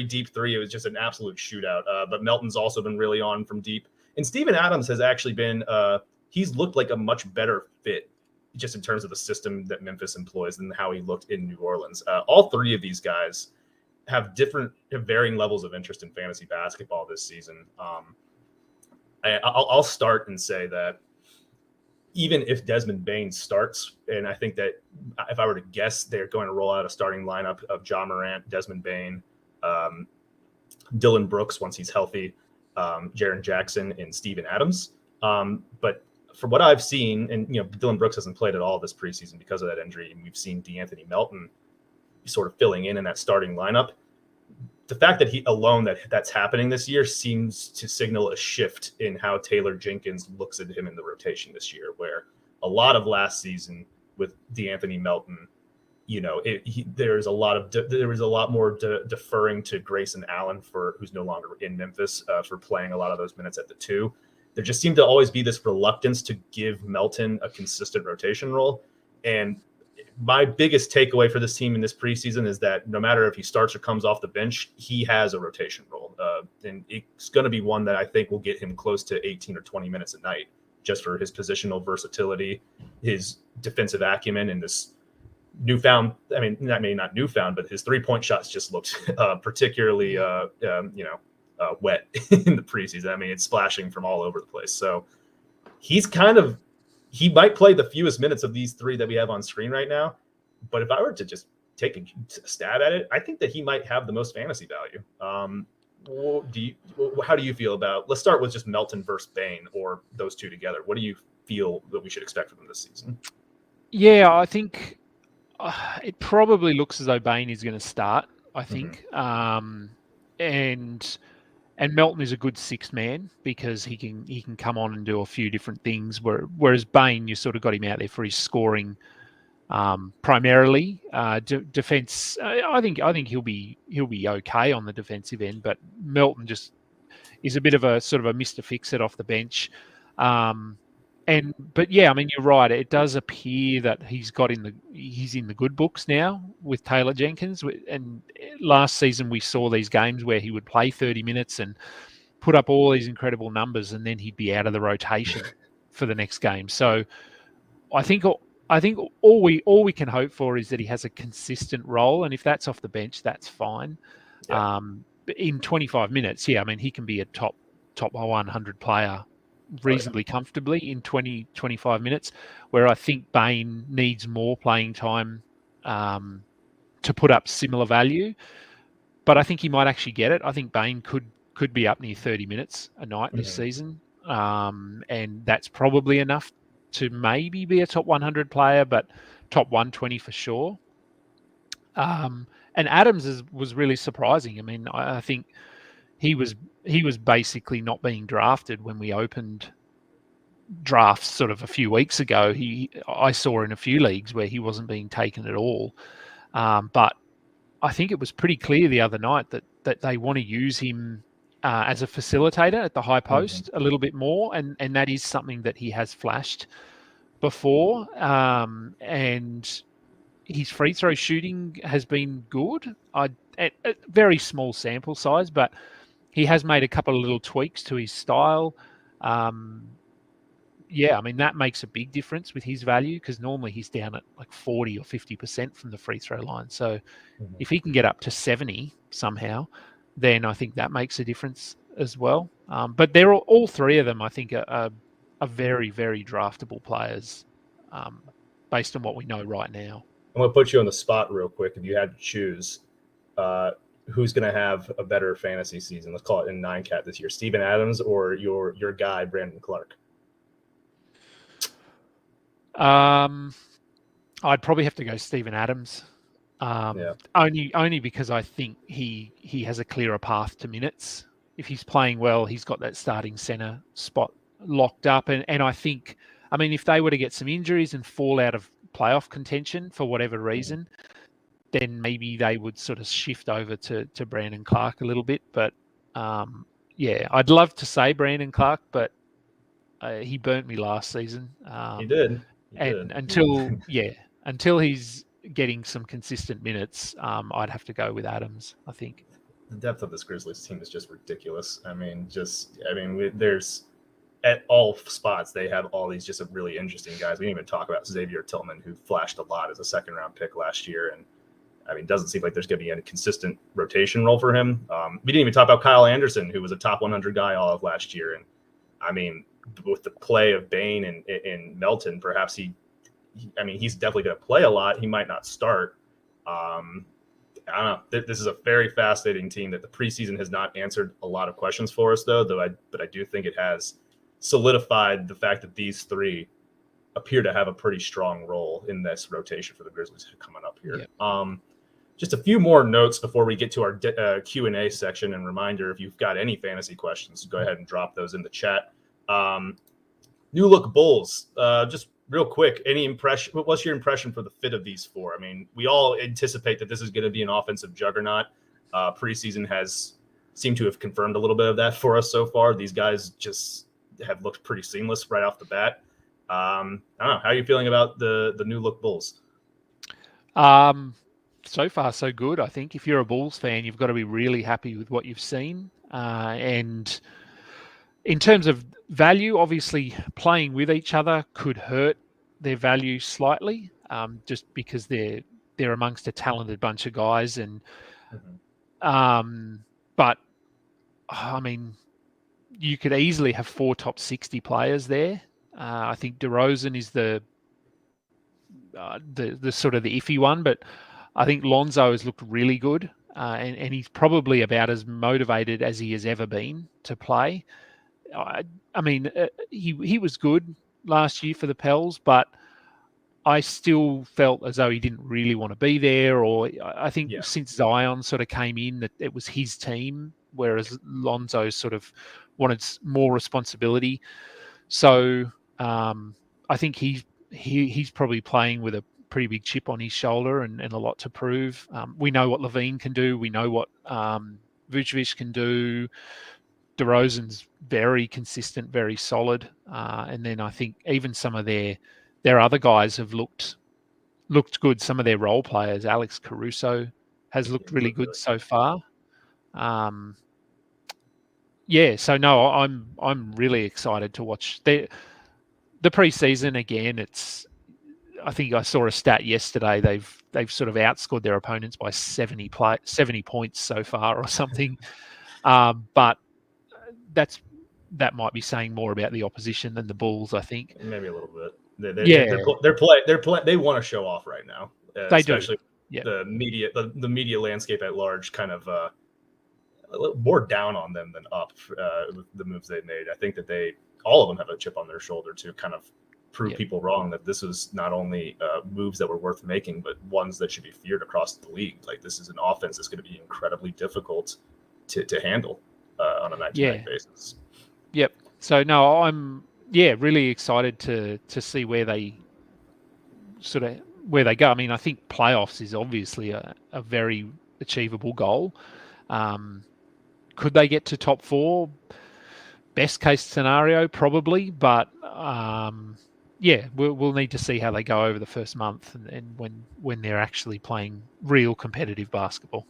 deep 3. It was just an absolute shootout. But Melton's also been really on from deep. And Steven Adams has actually been, he's looked like a much better fit just in terms of the system that Memphis employs than how he looked in New Orleans. All 3 of these guys have varying levels of interest in fantasy basketball this season. I'll start and say that even if Desmond Bane starts, and I think that if I were to guess, they're going to roll out a starting lineup of Ja Morant, Desmond Bane, Dylan Brooks once he's healthy, Jaren Jackson, and Steven Adams. But from what I've seen, and Dylan Brooks hasn't played at all this preseason because of that injury, and we've seen DeAnthony Melton sort of filling in that starting lineup. The fact that that's happening this year seems to signal a shift in how Taylor Jenkins looks at him in the rotation this year, where a lot of last season with DeAnthony Melton, there was a lot more deferring to Grayson Allen, who's no longer in Memphis, for playing a lot of those minutes at the 2. There just seemed to always be this reluctance to give Melton a consistent rotation role. And my biggest takeaway for this team in this preseason is that no matter if he starts or comes off the bench, he has a rotation role. And it's going to be one that I think will get him close to 18 or 20 minutes a night, just for his positional versatility, his defensive acumen, and this newfound, I mean, not newfound, but his 3-point shots just looked particularly, wet in the preseason. I mean, it's splashing from all over the place. So he might play the fewest minutes of these 3 that we have on screen right now. But if I were to just take a stab at it, I think that he might have the most fantasy value. How do you feel about, let's start with just Melton versus Bane, or those 2 together. What do you feel that we should expect from them this season? Yeah, I think it probably looks as though Bane is going to start, I think. And Melton is a good 6th man because he can come on and do a few different things. Whereas Bane, you sort of got him out there for his scoring primarily. Defense, I think he'll be okay on the defensive end, but Melton just is a bit of a sort of a Mr. Fix-It off the bench. But yeah, I mean, you're right. It does appear that he's in the good books now with Taylor Jenkins. And last season we saw these games where he would play 30 minutes and put up all these incredible numbers, and then he'd be out of the rotation for the next game. So I think all we can hope for is that he has a consistent role, and if that's off the bench, that's fine. Yeah. In 25 minutes, I mean, he can be a top 100 player reasonably comfortably in 25 minutes, where I think Bain needs more playing time to put up similar value. But I think he might actually get it. I think Bain could be up near 30 minutes a night this season, and that's probably enough to maybe be a top 100 player, but top 120 for sure. And Adams was really surprising. I mean, I think he was basically not being drafted when we opened drafts sort of a few weeks ago. I saw in a few leagues where he wasn't being taken at all. But I think it was pretty clear the other night that they want to use him as a facilitator at the high post a little bit more, and that is something that he has flashed before. And his free throw shooting has been good. At very small sample size, but he has made a couple of little tweaks to his style. I mean, that makes a big difference with his value, because normally he's down at like 40 or 50% from the free throw line. So if he can get up to 70 somehow, then I think that makes a difference as well. But they're all three of them, I think, are very, very draftable players based on what we know right now. I'm going to put you on the spot real quick. If you had to choose who's going to have a better fantasy season, let's call it in 9-cat this year, Steven Adams or your guy, Brandon Clark? I'd probably have to go Steven Adams. Only because I think he has a clearer path to minutes. If he's playing well, he's got that starting center spot locked up. And I think, I mean, if they were to get some injuries and fall out of playoff contention for whatever reason, then maybe they would sort of shift over to Brandon Clark a little bit. But I'd love to say Brandon Clark, but he burnt me last season. He did. Until he's getting some consistent minutes, I'd have to go with Adams, I think. The depth of this Grizzlies team is just ridiculous. There's at all spots, they have all these just really interesting guys. We didn't even talk about Xavier Tillman, who flashed a lot as a second-round pick last year. And, I mean, doesn't seem like there's going to be any consistent rotation role for him. We didn't even talk about Kyle Anderson, who was a top 100 guy all of last year. And, I mean, with the play of Bain and Melton, perhaps he's definitely going to play a lot. He might not start. I don't know. This is a very fascinating team that the preseason has not answered a lot of questions for us, but I do think it has solidified the fact that these three appear to have a pretty strong role in this rotation for the Grizzlies coming up here. Yeah. Just a few more notes before we get to our Q&A section. And reminder, if you've got any fantasy questions, go ahead and drop those in the chat. New look Bulls. Just real quick, what's your impression for the fit of these four? I mean, we all anticipate that this is going to be an offensive juggernaut. Preseason has seemed to have confirmed a little bit of that for us so far. These guys just have looked pretty seamless right off the bat. I don't know. How are you feeling about the new look Bulls? So far, so good. I think if you're a Bulls fan, you've got to be really happy with what you've seen. And in terms of value, obviously playing with each other could hurt their value slightly, just because they're amongst a talented bunch of guys. And but I mean, you could easily have 4 top 60 players there. I think DeRozan is the sort of the iffy one, but I think Lonzo has looked really good, and he's probably about as motivated as he has ever been to play. I mean, he was good last year for the Pels, but I still felt as though he didn't really want to be there. Or I think since Zion sort of came in, that it was his team, whereas Lonzo sort of wanted more responsibility. So I think he's probably playing with a pretty big chip on his shoulder and a lot to prove. We know what Levine can do. We know what Vucevic can do. DeRozan's very consistent, very solid. And then I think even some of their other guys have looked good. Some of their role players, Alex Caruso, has looked really good so far. So no, I'm really excited to watch the preseason again. I think I saw a stat yesterday. They've sort of outscored their opponents by 70 points so far or something. But that might be saying more about the opposition than the Bulls, I think. Maybe a little bit. They want to show off right now, especially the media landscape at large kind of a little more down on them than up with the moves they made. I think that all of them have a chip on their shoulder to kind of prove people wrong, that this is not only moves that were worth making, but ones that should be feared across the league. Like, this is an offense that's going to be incredibly difficult to handle on a night-to-night basis. Yep. So no, I'm really excited to see where they go. I mean, I think playoffs is obviously a very achievable goal. Could they get to top 4? Best case scenario, probably, but we'll need to see how they go over the first month and when they're actually playing real competitive basketball.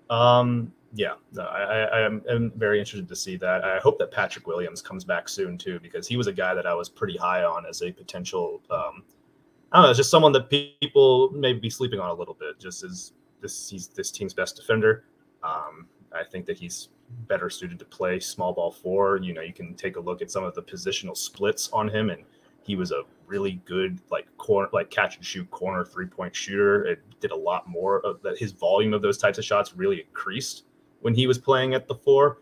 I am very interested to see that. I hope that Patrick Williams comes back soon too, because he was a guy that I was pretty high on as a potential. I don't know, just someone that people may be sleeping on a little bit. Just as he's this team's best defender. I think that he's better suited to play small ball 4. You can take a look at some of the positional splits on him, and he was a really good catch and shoot corner 3-point shooter. It did a lot more of that. His volume of those types of shots really increased when he was playing at the 4.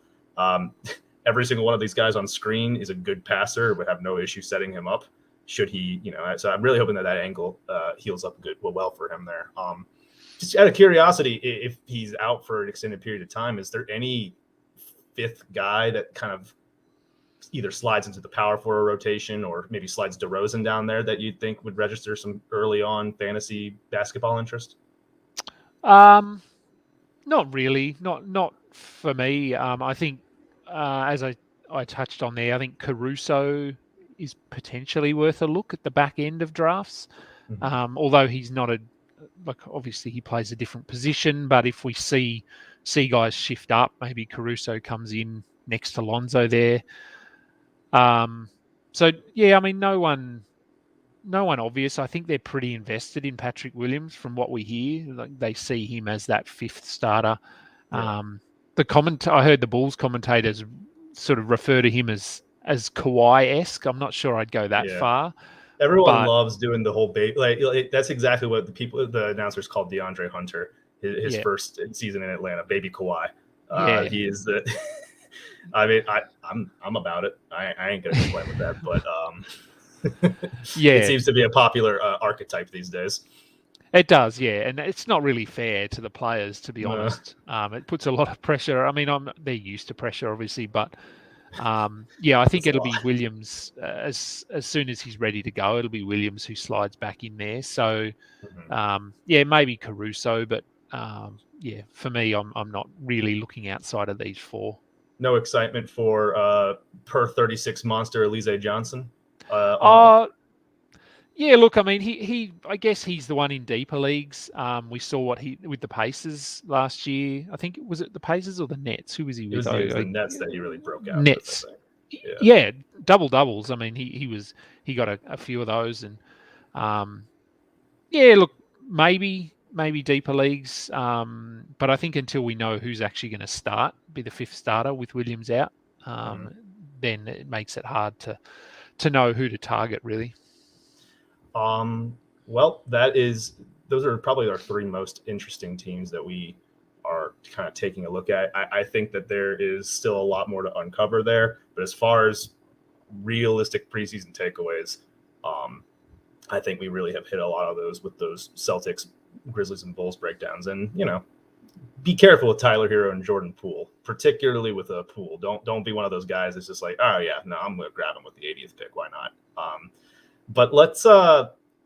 Every single one of these guys on screen is a good passer. Would have no issue setting him up should he, so I'm really hoping that angle heals up well for him there. Just out of curiosity, if he's out for an extended period of time, is there any 5th guy that kind of either slides into the power forward rotation or maybe slides DeRozan down there that you'd think would register some early on fantasy basketball interest? Not really. Not for me. I think, as I touched on there, I think Caruso is potentially worth a look at the back end of drafts. Mm-hmm. Although he's not obviously he plays a different position, but if we see guys shift up, maybe Caruso comes in next to Lonzo there. I mean, no one obvious. I think they're pretty invested in Patrick Williams from what we hear. Like, they see him as that 5th starter. Yeah. I heard the Bulls commentators sort of refer to him as Kawhi-esque. I'm not sure I'd go that far. Everyone loves doing the whole that's exactly what the announcers called DeAndre Hunter, his first season in Atlanta, baby Kawhi. He is the. I mean, I'm about it. I ain't gonna complain with that, but it seems to be a popular archetype these days. It does, and it's not really fair to the players, to be honest. It puts a lot of pressure. I mean, they're used to pressure, obviously, but I think it'll be Williams as soon as he's ready to go. It'll be Williams who slides back in there. So, maybe Caruso, but for me, I'm not really looking outside of these 4. No excitement for per 36 monster Elijah Johnson. Look, I mean, he I guess he's the one in deeper leagues. We saw what he with the Pacers last year. I think was it the Pacers or the Nets? Who was he with? It was the Nets that he really broke out. Nets. Yeah, double doubles. I mean, he got a few of those, and look, maybe deeper leagues. But I think until we know who's actually going to be the 5th starter with Williams out, then it makes it hard to know who to target, really. Well, those are probably our 3 most interesting teams that we are kind of taking a look at. I think that there is still a lot more to uncover there, but as far as realistic preseason takeaways, I think we really have hit a lot of those with those Celtics, Grizzlies, and Bulls breakdowns. And, be careful with Tyler Hero and Jordan Poole, particularly with a Poole. Don't be one of those guys that's just like, oh yeah, no, I'm going to grab him with the 80th pick. Why not? But let's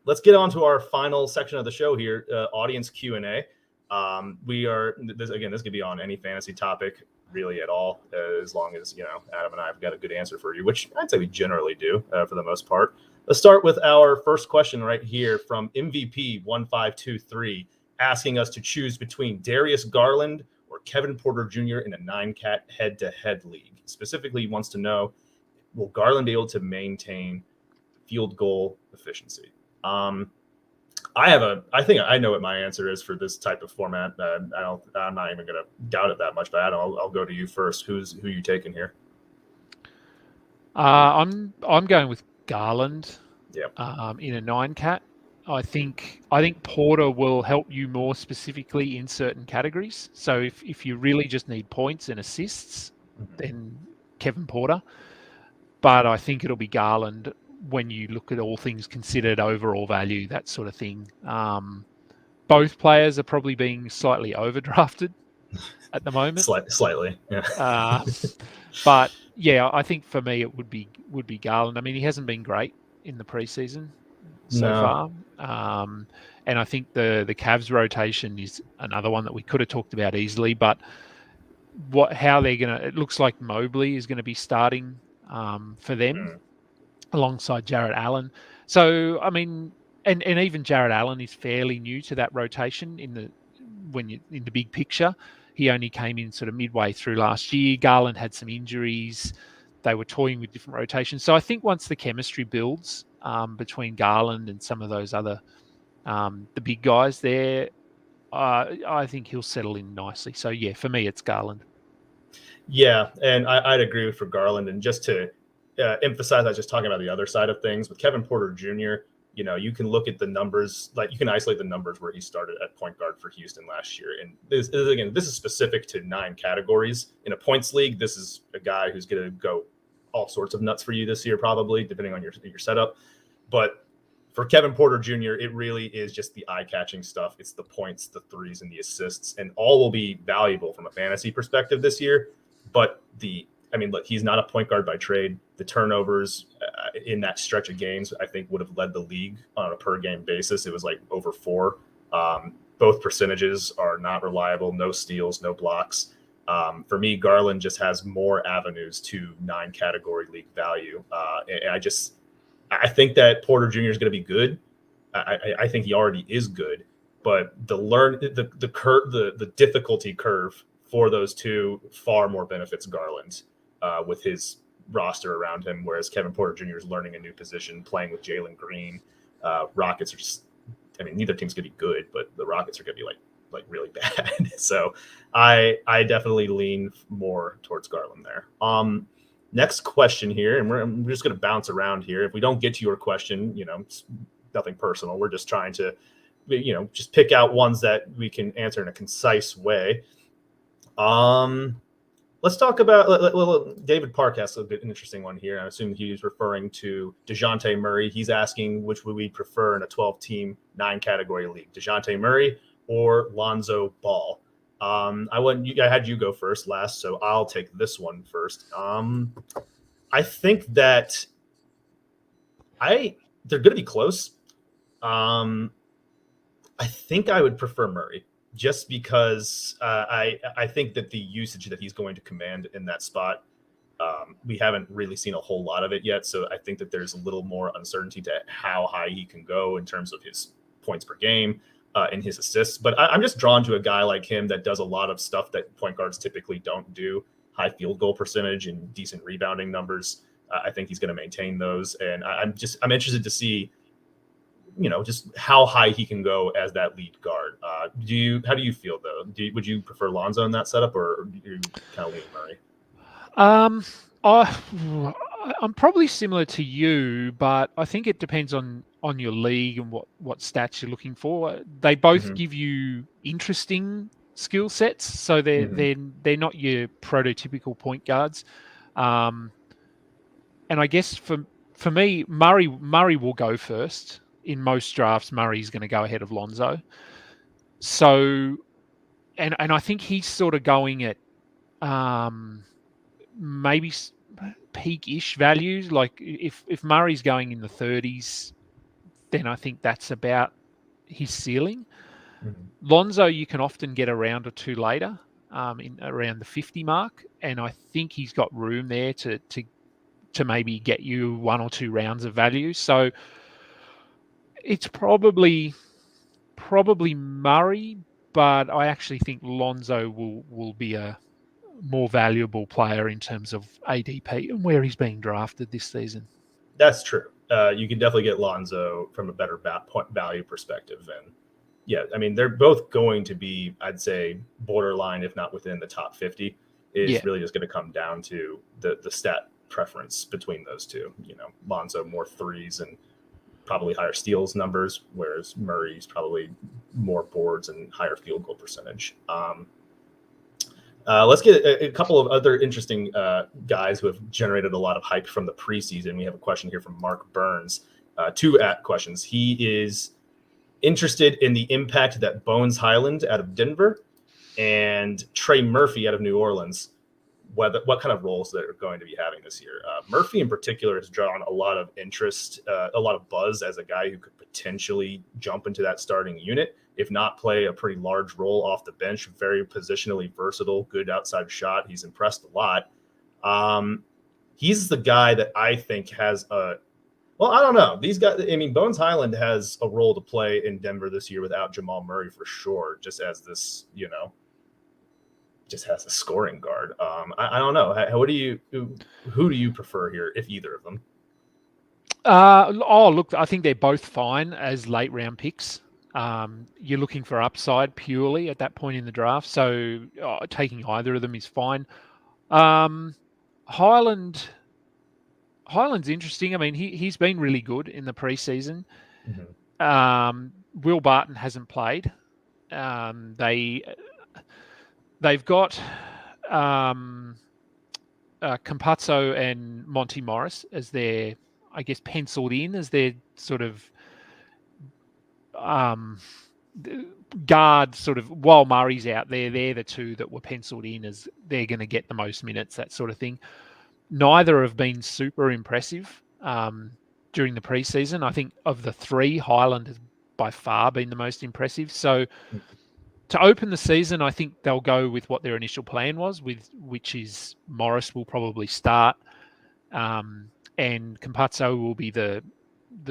let's get on to our final section of the show here, audience Q&A. This could be on any fantasy topic really at all, as long as, Adam and I have got a good answer for you, which I'd say we generally do for the most part. Let's start with our first question right here from MVP1523, asking us to choose between Darius Garland or Kevin Porter Jr. in a 9-cat head-to-head league. Specifically, he wants to know, will Garland be able to maintain field goal efficiency? I think I know what my answer is for this type of format. I'm not even going to doubt it that much, but Adam, I'll go to you first. Who you taking here? I'm going with Garland. Yep. In a 9-cat. I think Porter will help you more specifically in certain categories. So if you really just need points and assists, then Kevin Porter. But I think it'll be Garland when you look at all things considered, overall value, that sort of thing. Both players are probably being slightly overdrafted at the moment. Slightly, yeah. But yeah, I think for me it would be Garland. I mean, he hasn't been great in the preseason so far. And I think the Cavs rotation is another one that we could have talked about easily, but it looks like Mobley is going to be starting for them alongside Jarrett Allen. So, I mean, and even Jarrett Allen is fairly new to that rotation in the big picture. He only came in sort of midway through last year. Garland had some injuries. They were toying with different rotations. So I think once the chemistry builds between Garland and some of those other the big guys there, I think he'll settle in nicely. So yeah, for me, it's Garland. Yeah, and I'd agree for Garland. And just to emphasize, I was just talking about the other side of things with Kevin Porter Jr. You can look at the numbers, like you can isolate the numbers where he started at point guard for Houston last year. And this is specific to 9 categories. In a points league, this is a guy who's going to go all sorts of nuts for you this year, probably, depending on your setup. But for Kevin Porter Jr., it really is just the eye-catching stuff. It's the points, the threes, and the assists, and all will be valuable from a fantasy perspective this year. But look, he's not a point guard by trade. The turnovers in that stretch of games, I think, would have led the league on a per-game basis. It was like over 4. Both percentages are not reliable. No steals, no blocks. For me, Garland just has more avenues to 9-category league value. And I think that Porter Jr. is going to be good. I think he already is good. But the difficulty curve for those two far more benefits Garland with his roster around him, whereas Kevin Porter Jr. is learning a new position, playing with Jalen Green. Rockets are just, neither team's going to be good, but the Rockets are going to be like really bad. So I definitely lean more towards Garland there. Next question here, and we're just going to bounce around here. If we don't get to your question, it's nothing personal. We're just trying to, just pick out ones that we can answer in a concise way. Let's talk about David Park has an interesting one here. I assume he's referring to DeJounte Murray. He's asking which would we prefer in a 12-team 9-category league, DeJounte Murray or Lonzo Ball. I had you go first last, so I'll take this one first. I think that they're going to be close. I think I would prefer Murray, just because I think that the usage that he's going to command in that spot, we haven't really seen a whole lot of it yet. So I think that there's a little more uncertainty to how high he can go in terms of his points per game and his assists. But I'm just drawn to a guy like him that does a lot of stuff that point guards typically don't do: high field goal percentage and decent rebounding numbers. I think he's going to maintain those. And I'm interested to see, just how high he can go as that lead guard. How do you feel though? Would you prefer Lonzo in that setup, or do you kind of lean Murray? I'm probably similar to you, but I think it depends on your league and what stats you're looking for. They both give you interesting skill sets, so they're not your prototypical point guards. And I guess for me, Murray will go first. In most drafts, Murray's going to go ahead of Lonzo. So, and I think he's sort of going at maybe peak-ish values. Like if Murray's going in the 30s then I think that's about his ceiling. Mm-hmm. Lonzo, you can often get a round or two later, in around the 50 mark, and I think he's got room there to maybe get you 1 or 2 rounds of value. So it's probably Murray, but I actually think Lonzo will be a more valuable player in terms of ADP and where he's being drafted this season. That's true. You can definitely get Lonzo from a better point value perspective. And yeah, I mean, they're both going to be, I'd say, borderline, if not within the top 50. It's really just going to come down to the stat preference between those two. You know, Lonzo more threes and probably higher steals numbers, whereas Murray's probably more boards and higher field goal percentage. Let's get a couple of other interesting guys who have generated a lot of hype from the preseason. We have a question here from Mark Burns. 2 questions. He is interested in the impact that Bones Highland out of Denver and Trey Murphy out of New Orleans, what kind of roles they're going to be having this year. Murphy in particular has drawn a lot of interest, a lot of buzz as a guy who could potentially jump into that starting unit, if not play a pretty large role off the bench. Very positionally versatile, good outside shot. He's impressed a lot. He's the guy that I think has well, I don't know. These guys, I mean, Bones Highland has a role to play in Denver this year without Jamal Murray for sure, just as this, just has a scoring guard. I don't know. Who do you prefer here, if either of them? Look, I think they're both fine as late round picks. You're looking for upside purely at that point in the draft, so taking either of them is fine. Highland's interesting. I mean, he's been really good in the preseason. Mm-hmm. Will Barton hasn't played. They've got Campazzo and Monty Morris as their, I guess, penciled in as their sort of guard, sort of, while Murray's out there. They're the two that were penciled in as they're going to get the most minutes, that sort of thing. Neither have been super impressive during the preseason. I think of the 3, Highland has by far been the most impressive. So to open the season, I think they'll go with what their initial plan was, which is Morris will probably start, and Campazzo will be the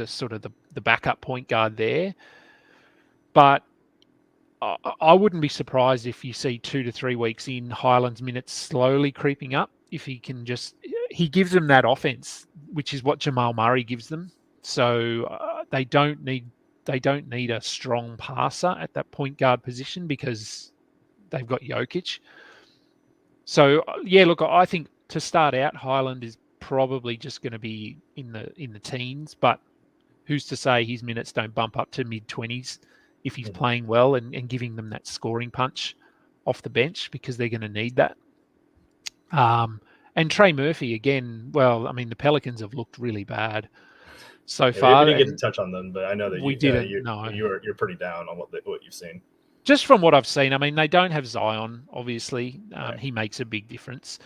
sort of the backup point guard there. But I wouldn't be surprised if you see 2 to 3 weeks in Highland's minutes slowly creeping up. If he can he gives them that offense, which is what Jamal Murray gives them. So they don't need a strong passer at that point guard position because they've got Jokic. So yeah, look, I think to start out, Highland is probably just going to be in the teens, but who's to say his minutes don't bump up to mid-20s if he's playing well and giving them that scoring punch off the bench, because they're going to need that. And Trey Murphy, again, well, I mean, the Pelicans have looked really bad so far. We didn't get to touch on them, but I know that we didn't. You're pretty down on what you've seen. Just from what I've seen, I mean, they don't have Zion, obviously. Right. He makes a big difference.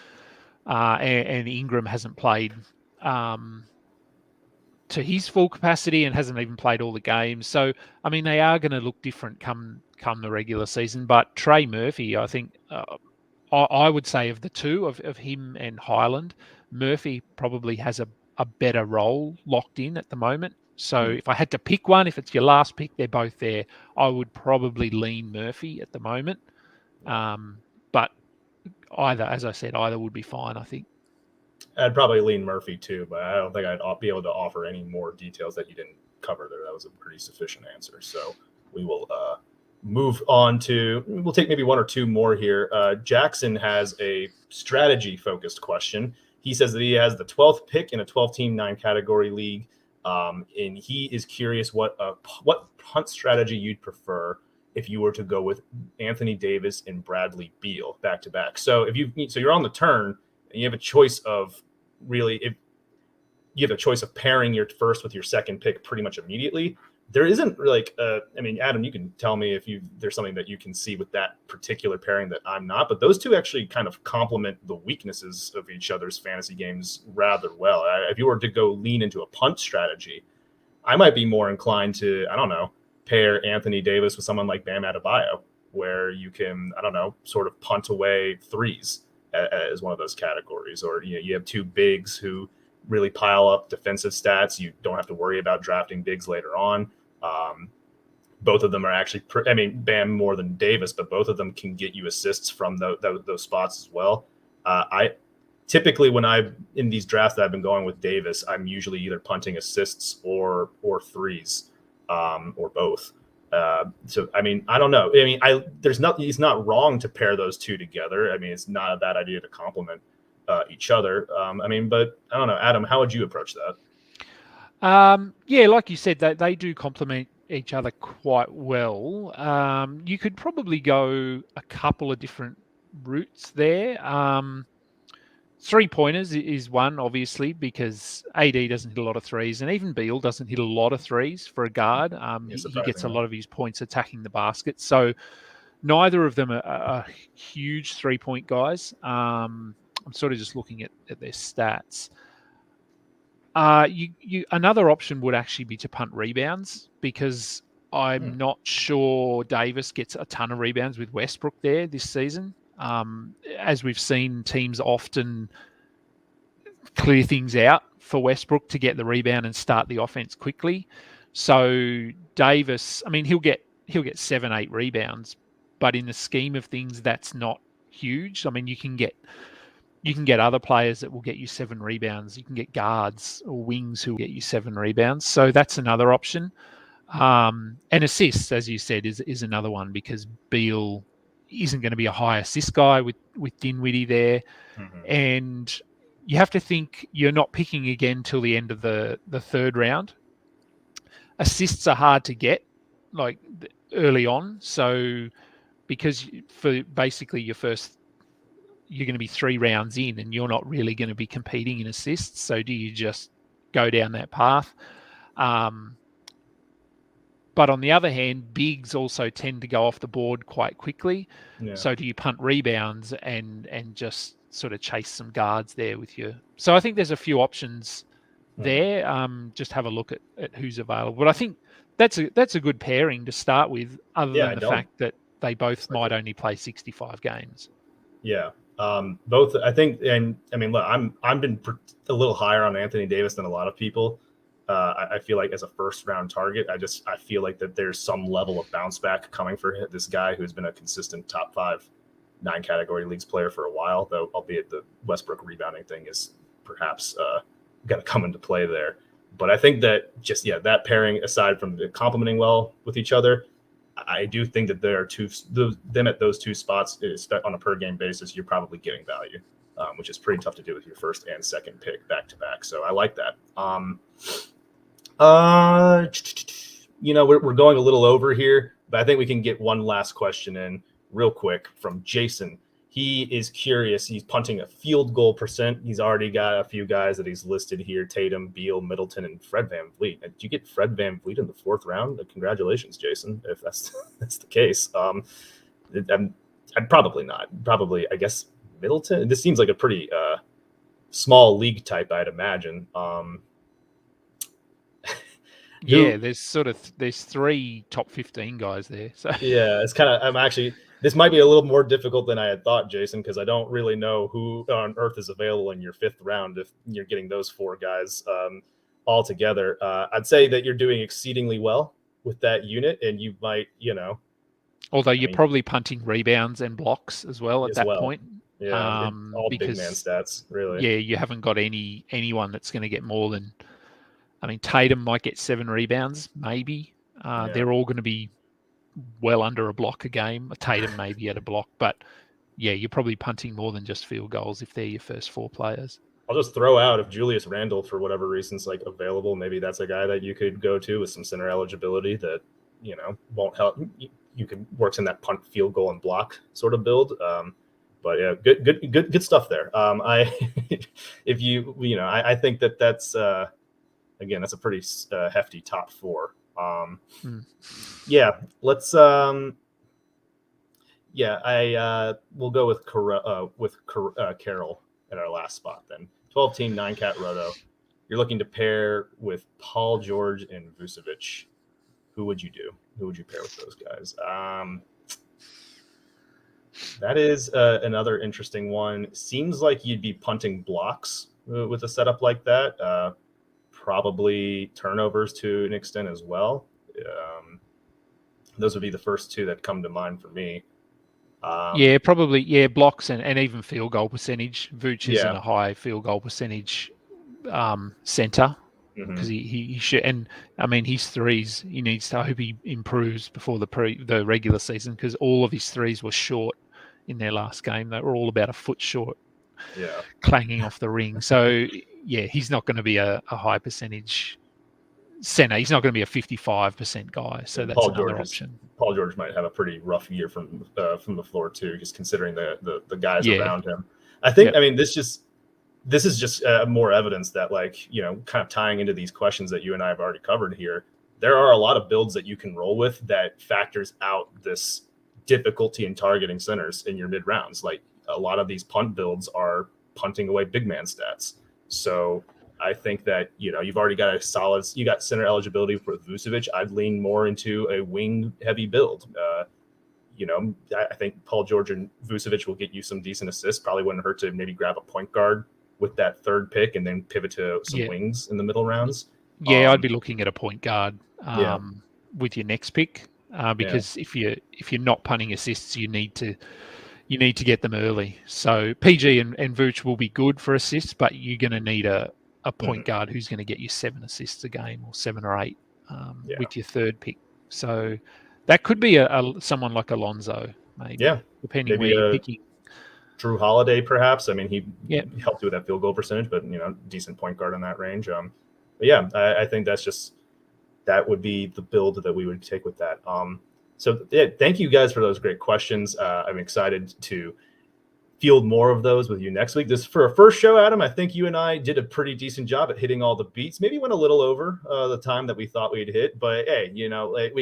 And Ingram hasn't played to his full capacity and hasn't even played all the games. So, I mean, they are going to look different come the regular season. But Trey Murphy, I think, I would say of the two, of him and Highland, Murphy probably has a better role locked in at the moment. So if I had to pick one, if it's your last pick, they're both there. I would probably lean Murphy at the moment. But either, as I said, either would be fine, I think. I'd probably lean Murphy too, but I don't think I'd be able to offer any more details that you didn't cover there. That was a pretty sufficient answer. So we will move on to, we'll take maybe 1 or 2 more here. Jackson has a strategy-focused question. He says that he has the 12th pick in a 12-team 9-category league. And he is curious what punt strategy you'd prefer if you were to go with Anthony Davis and Bradley Beal back to back. So you're on the turn and you have a choice of pairing your first with your second pick pretty much immediately. There isn't like, Adam, you can tell me if there's something that you can see with that particular pairing that I'm not, but those two actually kind of complement the weaknesses of each other's fantasy games rather well. If you were to go lean into a punt strategy, I might be more inclined to, I don't know, pair Anthony Davis with someone like Bam Adebayo, where you can, I don't know, sort of punt away threes as one of those categories. Or you have two bigs who really pile up defensive stats. You don't have to worry about drafting bigs later on. Both of them are actually, Bam more than Davis, but both of them can get you assists from those spots as well. I typically, when in these drafts that I've been going with Davis, I'm usually either punting assists or threes, or both. So I don't know. It's not wrong to pair those two together. It's not a bad idea to complement each other. But I don't know, Adam, how would you approach that? Yeah, like you said, they do complement each other quite well. You could probably go a couple of different routes there. 3-pointers is one, obviously, because AD doesn't hit a lot of threes, and even Beal doesn't hit a lot of threes for a guard. He gets a lot of his points attacking the basket. So neither of them are huge 3-point guys. I'm sort of just looking at their stats. Another option would actually be to punt rebounds, because I'm not sure Davis gets a ton of rebounds with Westbrook there this season. As we've seen, teams often clear things out for Westbrook to get the rebound and start the offense quickly. So Davis, he'll get 7-8 rebounds, but in the scheme of things, that's not huge. You can get other players that will get you 7 rebounds. You can get guards or wings who will get you 7 rebounds. So that's another option. And assists, as you said, is another one, because Beal isn't going to be a high assist guy with Dinwiddie there. Mm-hmm. And you have to think you're not picking again till the end of the third round. Assists are hard to get, like, early on. So because for basically you're going to be 3 rounds in and you're not really going to be competing in assists. So do you just go down that path? But on the other hand, bigs also tend to go off the board quite quickly. Yeah. So do you punt rebounds and just sort of chase some guards there with you? So I think there's a few options there. Just have a look at who's available. But I think that's a good pairing to start with, other than the fact that they both might only play 65 games. Yeah. Both, I think, and look, I'm been a little higher on Anthony Davis than a lot of people. I feel like as a first round target, I feel like that there's some level of bounce back coming for this guy who's been a consistent top 5 9 category leagues player for a while, though, albeit the Westbrook rebounding thing is perhaps going to come into play there. But I think that that pairing, aside from the complementing well with each other, I do think that there are them at those 2 spots on a per game basis, you're probably getting value, which is pretty tough to do with your first and second pick back to back. So I like that. We're going a little over here, but I think we can get one last question in real quick from Jason. He is curious. He's punting a field goal percent. He's already got a few guys that he's listed here: Tatum, Beal, Middleton, and Fred VanVleet. Did you get Fred VanVleet in the 4th round? Congratulations, Jason, if that's the case. I'd probably not. Probably, I guess, Middleton. This seems like a pretty small league type, I'd imagine. There's 3 top 15 guys there. So yeah, it's kind of, this might be a little more difficult than I had thought, Jason, because I don't really know who on earth is available in your 5th round if you're getting those 4 guys all together. I'd say that you're doing exceedingly well with that unit, and you might, although you're probably punting rebounds and blocks as well at that point. Yeah, all big man stats, really. Yeah, you haven't got anyone that's going to get more than, Tatum might get 7 rebounds, maybe. They're all going to be well under a block a game. Tatum maybe at a block, but yeah, you're probably punting more than just field goals if they're your first 4 players. I'll just throw out, if Julius Randle, for whatever reason's available, maybe that's a guy that you could go to with some center eligibility that, won't help. You could works in that punt, field goal, and block sort of build. But yeah, good stuff there. I think that's again, that's a pretty hefty top 4. Yeah, let's we'll go with Carroll at our last spot then. 12-team 9-cat roto. you're looking to pair with Paul George and Vucevic, who would you do? Who would you pair with those guys? That is another interesting one. Seems like you'd be punting blocks with a setup like that. Probably turnovers to an extent as well. Those would be the first two that come to mind for me. Probably. Yeah, blocks and even field goal percentage. Vooch isn't a high field goal percentage center because he should. And I mean, his threes, he needs to. I hope he improves before the regular season, because all of his threes were short in their last game. They were all about a foot short, clanging off the ring. So yeah, he's not going to be a high percentage center. He's not going to be a 55% guy. So that's another option. Paul George might have a pretty rough year from the floor too, just considering the guys around him. I think. I mean, this is just more evidence that, like, you know, kind of tying into these questions that you and I have already covered here, there are a lot of builds that you can roll with that factors out this difficulty in targeting centers in your mid rounds. Like, a lot of these punt builds are punting away big man stats. So I think that, you know, you've already got you got center eligibility for Vucevic. I'd lean more into a wing heavy build. You know, I think Paul George and Vucevic will get you some decent assists. Probably wouldn't hurt to maybe grab a point guard with that third pick and then pivot to some wings in the middle rounns. Yeah, I'd be looking at a point guard with your next pick, because if you're not punting assists, you need to get them early. So PG and Vooch will be good for assists, but you're going to need a point guard who's going to get you 7 assists a game, or 7 or 8 with your third pick. So that could be someone like Alonzo, maybe. Yeah, depending where you're picking. Drew Holiday, perhaps. I mean, he helped you with that field goal percentage, but, you know, decent point guard in that range. But yeah, I think that would be the build that we would take with that. So yeah, thank you guys for those great questions. I'm excited to field more of those with you next week. This for our first show, Adam. I think you and I did a pretty decent job at hitting all the beats. Maybe went a little over the time that we thought we'd hit, but hey, you know, like,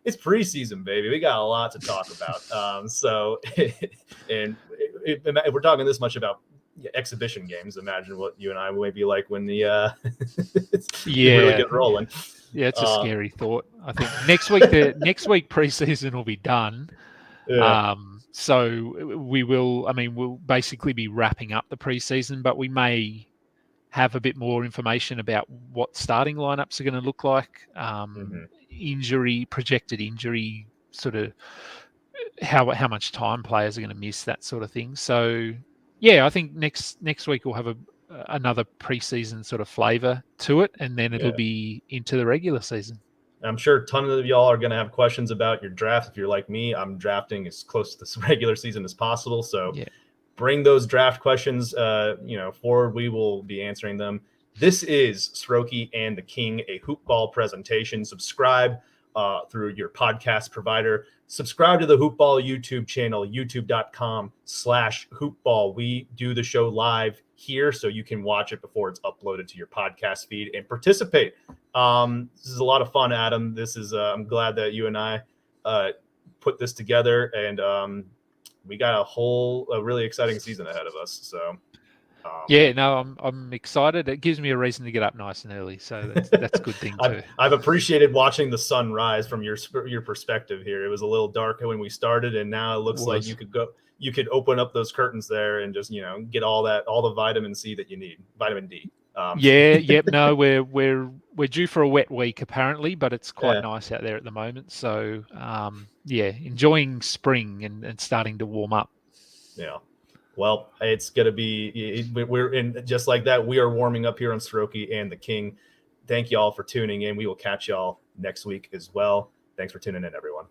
it's preseason, baby. We got a lot to talk about. And if we're talking this much about exhibition games, imagine what you and I may be like when the really get rolling. Yeah, it's a scary thought. I think next week preseason will be done. Yeah. So we'll basically be wrapping up the preseason, but we may have a bit more information about what starting lineups are going to look like, projected injury, sort of how much time players are going to miss, that sort of thing. So yeah, I think next week we'll have another preseason sort of flavor to it, and then it'll be into the regular season. I'm sure a ton of y'all are going to have questions about your draft. If you're like me, I'm drafting as close to this regular season as possible. So bring those draft questions, forward. We will be answering them. This is Srochi and the King, a hoop ball presentation. Subscribe through your podcast provider. Subscribe to the Hoopball YouTube channel, youtube.com/hoopball. We do the show live here, so you can watch it before it's uploaded to your podcast feed and participate. This is a lot of fun, Adam. This is I'm glad that you and I put this together, and we got a really exciting season ahead of us. So I'm excited. It gives me a reason to get up nice and early, so that's a good thing too. I've appreciated watching the sun rise from your perspective here. It was a little dark when we started, and now it looks like you could open up those curtains there and just, you know, get all the vitamin C that you need, vitamin D. No, we're due for a wet week apparently, but it's quite nice out there at the moment. So enjoying spring and starting to warm up. Yeah. Well, it's going to be, we're in just like that. We are warming up here on Srochi and the King. Thank you all for tuning in. We will catch y'all next week as well. Thanks for tuning in, everyone.